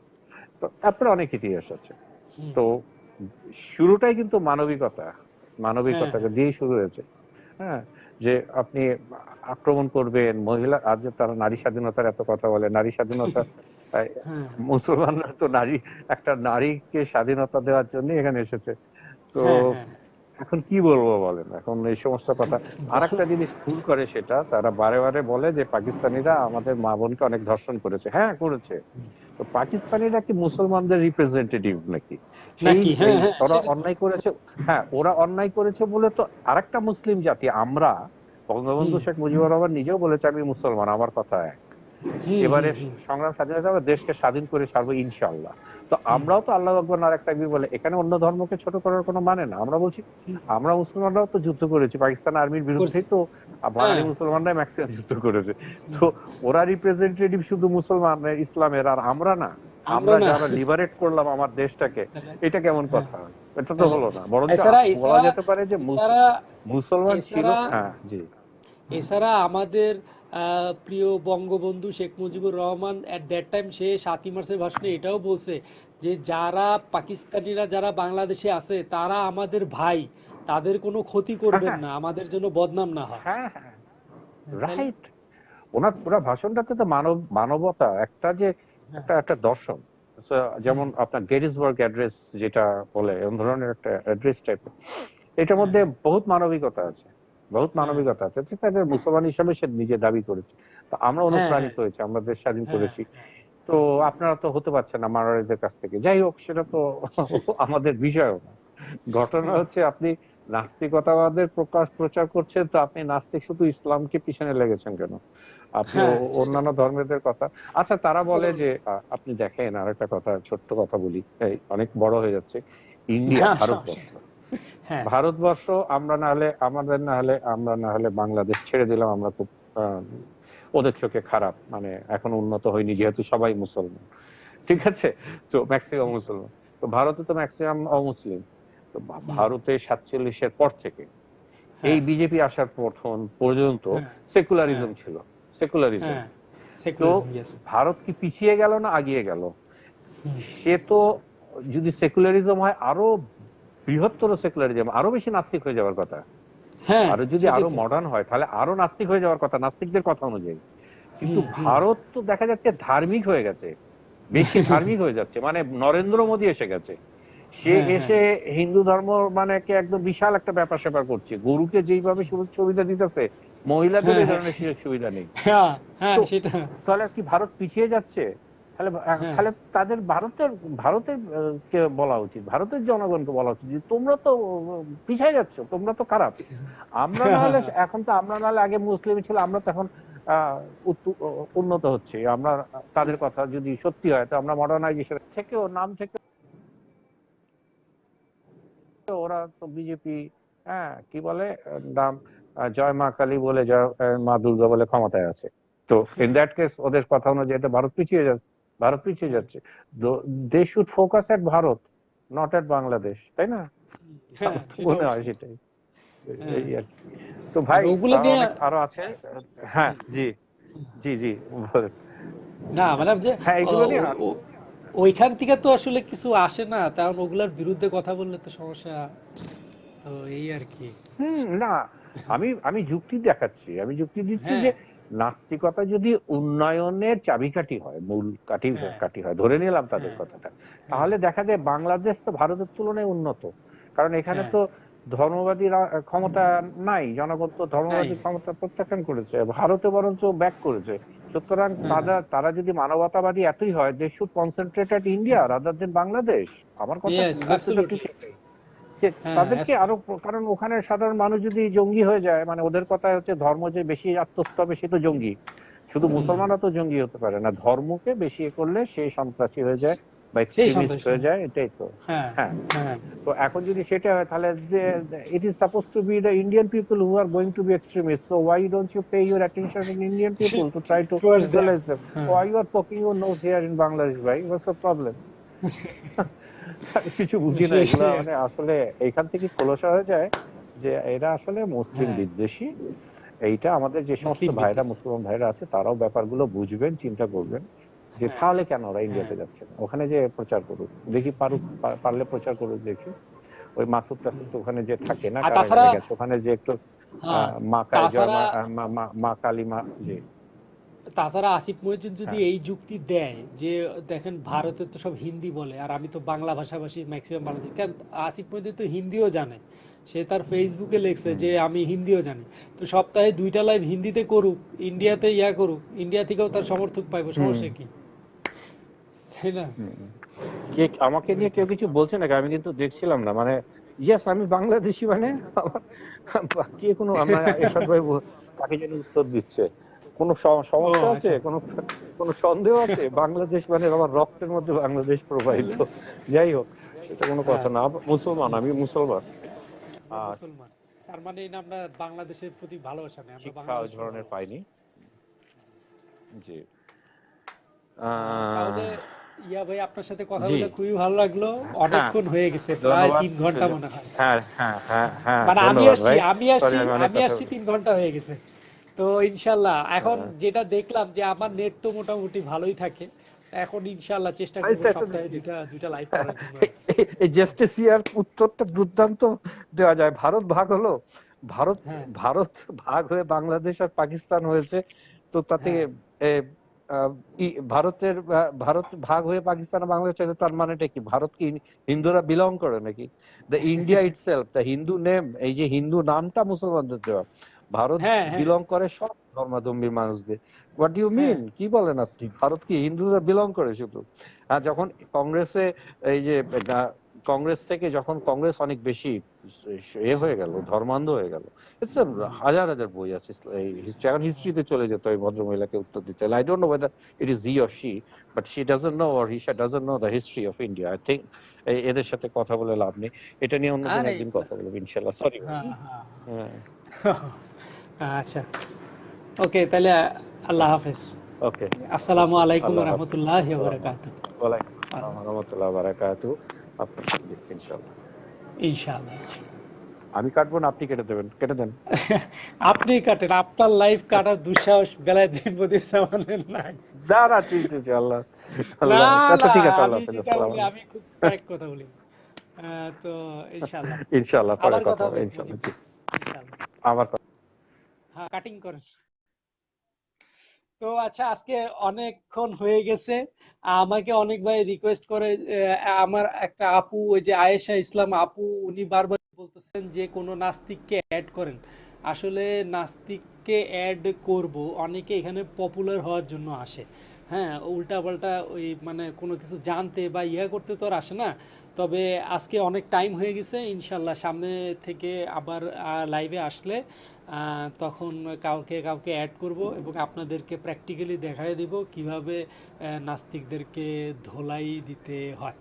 তো তারপরে অনেক ইতিহাস আছে। হুম, তো শুরুটাই কিন্তু হ্যাঁ, মানবিকতাকে হ্যাঁ, দিয়েই শুরু হয়েছে। হ্যাঁ, যে আপনি আক্রমণ করবেন মহিলা, আজ যে তারা নারী স্বাধীনতার এত কথা বলে, নারী স্বাধীনতা আহ, হ্যাঁ, মুসলমানরা তো একটা নারীকে স্বাধীনতা দেওয়ার জন্য এখানে এসেছে। তো হ্যাঁ, হ্যাঁ, এখন কি বলবো বলেন, এখন এই সমস্ত কথা। আর একটা জিনিস ভুল করে, সেটা তারা বারে বারে বলে যে পাকিস্তানিরা আমাদের মা বোনকে অনেক ধর্ষণ করেছে। হ্যাঁ, করেছে। তো পাকিস্তানিরা কি মুসলমানদের রিপ্রেজেন্টেটিভ নাকি? সেই নাকি? হ্যাঁ, এই হ্যাঁ, ওরা সেটা তো। অন্যায় করেছে। হ্যাঁ, ওরা অন্যায় করেছে বলে তো আরেকটা মুসলিম জাতি আমরা, বঙ্গবন্ধু হুম, শেখ মুজিবুর রহমান নিজেও বলেছে আমি মুসলমান, আমার কথা এক। হুম, এবারে হুম, হুম, সংগ্রাম স্বাধীনতা হবে, দেশকে স্বাধীন করে ছাড়বো ইনশাল্লাহ। তো হুম, আমরাও তো আল্লাহ আকবর নারাক তাকবীর বলে, এখানে অন্য ধর্মকে ছোট করার কোনো মানে না। আমরা বলছি হুম, আমরা মুসলমানরাও তো যুদ্ধ করেছি, পাকিস্তান আর্মির করছি। বিরুদ্ধেই তো বাঙালি হ্যাঁ, মুসলমানরাই ম্যাক্সিমাম যুদ্ধ করেছে। হুম, তো ওরা রিপ্রেজেন্টেটিভ শুধু মুসলমান ইসলামের, আর আমরা না। আমরা আমরা না। যারা লিবারেট করলাম আমার দেশটাকে, এটা কেমন হ্যাঁ, কথা? এটা তো হ্যাঁ। হলো না, বরঞ্চ এছাড়া বলা এছাড়া যেতে পারে যে এছাড়া মুসলমান ছিল। এছাড়া হ্যাঁ, জি। এছাড়া আমাদের প্রিয় Bangabandhu Sheikh Mujibur Rahman at that time সে 7ই মার্চের ভাষণে এটাও বলছে যে যারা পাকিস্তানিরা যারা বাংলাদেশে আছে তারা আমাদের ভাই, তাদের কোনো ক্ষতি হ্যাঁ, করবেন হ্যাঁ, না, আমাদের জন্য বদনাম না হয়। হ্যাঁ, হ্যাঁ, হ্যাঁ, তাই না? রাইট। ওনার পুরো ভাষণটাতে তো মানবতা একটা যে হ্যাঁ, একটা দর্শন। So, হুম, যেমন আপনার গেটিসবার্গ অ্যাড্রেস যেটা বলে, এমন ধরনের একটা অ্যাড্রেস টাইপের, এটার হ্যাঁ, মধ্যে হ্যাঁ, বহুত মানবিকতা আছে, বহুত হ্যাঁ, মানবিকতা আছে যে তাদের মুসলমান হিসাবে সে নিজে দাবি করেছে। তো আমরা হ্যাঁ, হ্যাঁ, অনুপ্রাণিত হয়েছি, আমরা দেশ স্বাধীন হ্যাঁ, করেছি। তো আপনারা তো হতে পারছেন না মারারিদের কাছ থেকে, যাই হোক সেটা তো আমাদের বিষয়ও না। ঘটনা হ্যাঁ, হচ্ছে আপনি নাস্তিকতাবাদের প্রচার করছেন, তো আপনি নাস্তিক শুধু ইসলামকে পিছনে লেগেছেন কেন? আপনি হ্যাঁ, সেটাই। অন্যান্য ধর্মের কথা। আচ্ছা, তারা বলে যে আপনি দেখেন, আর একটা কথা, ছোট্ট কথা বলি, এই অনেক বড় হয়ে যাচ্ছে। ইন্ডিয়া, হ্যাঁ, সমস্যা ভারতবর্ষ, নেই। হ্যাঁ, ভারতবর্ষ আমরা না হলে, আমাদের না হলে, আমরা না হলে বাংলাদেশ ছেড়ে দিলাম, আমরা খুব আহ, ওদের চোখে খারাপ, মানে এখন উন্নত হয়নি যেহেতু সবাই মুসলমান, ঠিক আছে, তো ম্যাক্সিমাম মুসলমান। তো ভারতে তো ম্যাক্সিমাম অমুসলিম। তো হুম, ভারতে 47-এর পর থেকে এই হ্যাঁ, বিজেপি আসার প্রথম পর্যন্ত হ্যাঁ, হ্যাঁ, সেকুলারিজম ছিল, সেকুলারিজম। হ্যাঁ, তো সেকুলারিজম, ইয়েস। ভারত কি পিছিয়ে গেল না আগিয়ে গেল? হুম, সে তো, যদি সেকুলারিজম হয়, আরো বৃহত্তর সেকুলারিজম, আরো বেশি নাস্তিক হয়ে যাওয়ার কথা। হ্যাঁ, আরো যদি সেটাই আরো তো। মডার্ন হয় তাহলে আরো নাস্তিক হয়ে যাওয়ার কথা, নাস্তিকদের কথা অনুযায়ী। কিন্তু হুম, হুম। ভারত তো দেখা যাচ্ছে ধার্মিক হয়ে গেছে, বেশি ধার্মিক হয়ে যাচ্ছে, মানে নরেন্দ্র মোদী এসে গেছে। সে হ্যাঁ, হ্যাঁ, এসে হিন্দু ধর্ম মানে কে একদম বিশাল একটা ব্যাপার স্যাপার করছে, গরুকে যেইভাবে সুযোগ সুবিধা দিতেছে, মহিলাদের হ্যাঁ, এই হ্যাঁ, ধরনের সুযোগ সুবিধা নেই। হ্যাঁ, হ্যাঁ, তো সেটা। তাহলে কি ভারত পিছিয়ে যাচ্ছে? তাহলে হ্যাঁ, তাহলে তাদের ভারতের কে বলা উচিত, ভারতের জনগণকে বলা উচিত যে তোমরা তো পিছিয়ে যাচ্ছ, তোমরা তো খারাপ। আমরা না হলে, এখন তো আমরা না হলে, আগে মুসলিম ছিল, আমরা তো এখন আহ উন্নত হচ্ছে আমরা। তাদের কথা যদি সত্যি হয়, তো আমরা মডার্নাইজেশন থেকেও, নাম থেকে ওরা তো বিজেপি, হ্যাঁ কি বলে নাম, জয় মা কালী বলে, জয় মা দুর্গা বলে ক্ষমতায় আছে। তো ইন দ্যাট কেস ওদের কথা অনুযায়ী তো ভারত পিছিয়ে যাচ্ছে, ভারত পিছিয়ে যাচ্ছে। They should focus at Bharat, not at Bangladesh, তাই না? হ্যাঁ, আমার তো সেটা মনে হয় অবশ্যই। সেটাই। হ্যাঁ, এই আর কি। তো আর ভাই ওগুলো নিয়ে অনেক আরো আছে। হ্যাঁ, হুম, জি জি জি, বলেন। না মানে যে হ্যাঁ, এগুলো নিয়ে ওইখান থেকে তো আসলে কিছু আসে না, কারণ ওগুলার বিরুদ্ধে কথা বললে তো সমস্যা, তো এই আর কি। না, আমি আমি যুক্তি দেখাচ্ছি, আমি যুক্তি দিচ্ছি হ্যাঁ, যে নাস্তিকতা যদি উন্নয়নের চাবিকাঠি হয়, মূল কাঠি হ্যাঁ, কাঠি হয়, ধরে নিলাম তাদের হ্যাঁ, কথাটা, হ্যাঁ, তাহলে দেখা যায় বাংলাদেশ তো ভারতের তুলনায় উন্নত। কারণ এখানে হ্যাঁ, তো ধর্মবাদী ক্ষমতা নাই, জনগণ তো নাই, ধর্মবাদী ক্ষমতা প্রত্যাখ্যান করেছে, ভারতে বরঞ্চ ব্যাক করেছে। সুতরাং হ্যাঁ, তারা তারা যদি মানবতাবাদী এতই হয়, they should concentrate at India rather than Bangladesh. আমার কথা ইয়েস, বক্তব্যটা অ্যাবসলিউটলি, সেটাই, যে হ্যাঁ, তাদেরকে আরো, কারণ ওখানে সাধারণ মানুষ যদি জঙ্গি হয়ে যায়, মানে ওদের কথা হচ্ছে ধর্ম যে বেশি আত্মস্থ হবে সে তো জঙ্গি। শুধু হুম, মুসলমানরা তো জঙ্গি হতে পারে না, ধর্মকে বেশি করলে সে সন্ত্রাসী হয়ে যায় বা সেই এক্সট্রিমিস্ট সন্ত্রাসী, হয়ে যায়, এটাই তো। হ্যাঁ, হ্যাঁ, হ্যাঁ, তো এখন যদি সেটা হয় তাহলে যে it is suppose to be the Indian people who are going to be extremist, so why don't you pay your attention in Indian people to try to towards them, neutralize them? হ্যাঁ, why you are poking your nose here in Bangladesh ভাই, what's the problem? আমি কিছু বুঝি না এগুলা, সেই, মানে আসলে এইখান থেকে খোলসা হয়ে যায় যে এরা আসলে মুসলিম হ্যাঁ, বিদ্বেষী। এইটা আমাদের যে সমস্ত মুসলিম ভাইরা, বিদ্বেষী, মুসলমান ভাইরা আছে, তারাও ব্যাপারগুলো বুঝবেন, চিন্তা করবেন যে হ্যাঁ, তাহলে কেন ওরা হ্যাঁ, ইন্ডিয়াতে যাচ্ছে না, ওখানে যে প্রচার করুক, দেখি পারুক, পারলে প্রচার করুক দেখি। ওই মাসুদ টাসুদ তো ওখানে যে থাকে না, আর তাছাড়া, কারাগারে গেছে, ওখানে যে একটু হ্যাঁ, মা জয় তাছাড়া, মা কালী মা, জি, তাছাড়া আসিফ মহিউদ্দিন যদি হ্যাঁ, এই যুক্তি দেয় যে দেখেন ভারতে তো সব হিন্দি বলে আর আমি তো বাংলা ভাষাভাষী ম্যাক্সিমাম বাংলাদেশ, কেন আসিফ মহিউদ্দিন তো হিন্দিও জানে, সে তার ফেসবুকে লেখছে হুম, যে আমি হিন্দিও জানি, তো সপ্তাহে 2টা লাইভ হিন্দিতে করুক, ইন্ডিয়াতে ইয়া করুক, ইন্ডিয়া থেকেও তার সমর্থক পাইবো, হুম, সমস্যা কি, তাই না? হুম। কে আমাকে নিয়ে ওইটাই। কেউ কিছু বলছে নাকি? আমি কিন্তু দেখছিলাম না, মানে ইয়েস আমি বাংলাদেশি, মানে আমার কে কোনো আমার এরশাদ ভাই তাকে যেন উত্তর দিচ্ছে, কোনো ও সমস্যা আছে, আচ্ছা, কোনো কোনো সন্দেহ আছে? বাংলাদেশ মানে আমার রক্তের মধ্যে বাংলাদেশ প্রবাহিত। যাই হোক, এটা কোনো হ্যাঁ, কথা না। মুসলমান, আমি মুসলমান। আপনি আর মুসলমান, তার মানে এই না আমরা বাংলাদেশের প্রতি ভালোবাসা নেই, আমরা শিক্ষা ওই বাংলাদেশকে ধরনের ভালোবাসি। পাইনি। জি, তাহলে আহ, ইয়া ভাই, আপনার সাথে কথা জি, বলে খুবই ভালো লাগলো, হ্যাঁ, অনেকক্ষণ হয়ে গেছে, প্রায় ধন্যবাদ। 3 ঘন্টা মনে হয়। হ্যাঁ হ্যাঁ হ্যাঁ হ্যাঁ, মানে আমি ধন্যবাদ আসছি ভাই। আমি সরি, আসছি আমি অনেক আমি কথা আসছি 3 ঘন্টা হয়ে গেছে। তো ইনশাল্লাহ এখন আহ, যেটা দেখলাম যে আমার নেট তো মোটামুটি ভালোই থাকে, এখন ইনশাল্লাহ চেষ্টা করব এটা তো সপ্তাহে দেখি। দুইটা দুইটা লাইভ করার জন্য আর কি। এই জেস্টেসিয়ার উত্তরটা দুর্দান্ত দেওয়া যায়। ভারত ভাগ হলো, ভারত হ্যাঁ, ভারত ভাগ হয়ে বাংলাদেশ আর পাকিস্তান হয়েছে, তো তাতে হ্যাঁ, এ, ভারত ভাগ হয়ে পাকিস্তান আর বাংলাদেশ হয়েছে, তার মানেটা কি? ভারত কি হিন্দুরা বিলং করে নাকি? The India itself, the Hindu name, এই যে হিন্দু নামটা মুসলমানদের দেওয়া, ভারত হ্যাঁ, হ্যাঁ, বিলং করে সব ধর্মাবলম্বী মানুষদের। হোয়াট ইউ হ্যাঁ, মিন, কি বলেন আপনি? ভারত কি হিন্দুরা বিলং করে শুধু? আর যখন কংগ্রেসে, এই যে কংগ্রেস থেকে যখন কংগ্রেস অনেক বেশি হ্যাঁ, হয়ে গেল, ধর্মান্ধ হয়ে গেল, হাজার হাজার বই আছে এই হিস্ট্রি। এখন হিস্ট্রিতে চলে যেতে হয় ভদ্রমহিলাকে উত্তর দিতে। I don't know whether it is he or she, but she doesn't know, or he doesn't know the history of India. I think এদের সাথে কথা বলে লাভ নেই, এটা নিয়ে অন্যদিন আরে একদিন কথা বলবো ইনশাল্লাহ। সরি ভাই। হ্যাঁ, হ্যাঁ, হ্যাঁ, আচ্ছা, ওকে তাহলে, আল্লাহ হাফেজ, ওকে, আসসালামু ওকে, আলাইকুম আল্লাহ হাফিজ। রহমতুল্লাহি ওয়া আসসালামু আলাইকুম। বারাকাতুহু। ওয়ালাইকুম আসসালাম ওয়া রাহমাতুল্লাহি ওয়া বারাকাতুহু। আপনার সাথে ইনশাল্লাহ। ইনশাআল্লাহ। আমি কাটবো না, আপনি কেটে দেবেন? কেটে দেন। আপনি কাটেন, আপনার লাইফ কাটার দুঃসাহস বেলায় দিন বদির নাই। না না, জি জি জি, আল্লাহ না, আল্লাহ হাফেজ। আচ্ছা না, ঠিক আছে, আল্লাহ আমি হাফেজ, যেটা আসসালামু বলি আলাইকুম। আমি খুব কারেক্ট কথা বলি। তো ইনশাআল্লাহ ইনশাল্লাহ পরে আবার কথা কথা হবে, হবে ইনশাল্লাহ, মুজিব জি। ভাই, ইনশাআল্লাহ। আবার হ্যাঁ, কাটিং করেন। তো আচ্ছা, আজকে অনেকক্ষণ হয়ে গেছে, আমাকে অনেক ভাই রিকোয়েস্ট করে, আমার একটা আপু, ওই যে আয়েশা ইসলাম আপু, উনি বারবার বলতেছেন যে কোনো নাস্তিককে অ্যাড করেন। আসলে নাস্তিককে অ্যাড করব, অনেকে এখানে পপুলার হওয়ার জন্য আসে, হ্যাঁ, উল্টা পাল্টা ওই মানে কোনো কিছু জানতে বা ইয়া করতে তো আর আসে না। তবে আজকে অনেক টাইম হয়ে গেছে, ইনশাল্লাহ সামনে থেকে আবার লাইভে আসলে তখন কাউকে কাউকে অ্যাড করব এবং আপনাদেরকে প্র্যাকটিক্যালি দেখায় দিব কিভাবে নাস্তিকদেরকে ধোলাই দিতে হয়।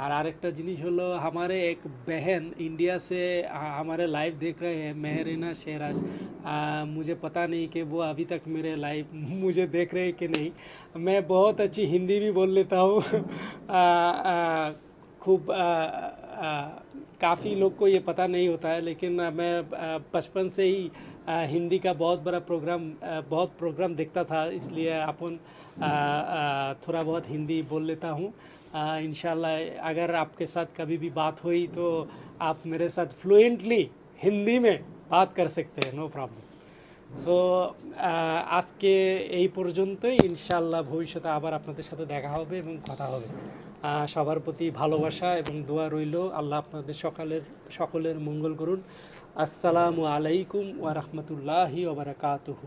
আর আরেকটা জিনিস হলো, हमारे एक बहन इंडिया से हमारे लाइव देख रहे हैं, मेहरीना शेराज, मुझे पता नहीं कि वो अभी तक मेरे लाइव मुझे देख रहे हैं कि नहीं। मैं बहुत अच्छी हिंदी भी बोल लेता हूँ। खूब काफ़ी लोग को ये पता नहीं होता है, लेकिन मैं बचपन से ही हिंदी का बहुत प्रोग्राम देखता था, इसलिए अपन थोड़ा बहुत हिंदी बोल लेता हूँ। इंशाल्लाह अगर आपके साथ कभी भी बात हुई तो आप मेरे साथ फ्लुएंटली हिंदी में बात कर सकते हैं, नो प्रॉब्लम। সো আজকে এই পর্যন্তই। ইনশাআল্লাহ ভবিষ্যতে আবার আপনাদের সাথে দেখা হবে এবং কথা হবে। সবার প্রতি ভালোবাসা এবং দোয়া রইল। আল্লাহ আপনাদের সকলের মঙ্গল করুন। আসসালামু আলাইকুম ওয়া রাহমাতুল্লাহি ওয়া বারাকাতুহু।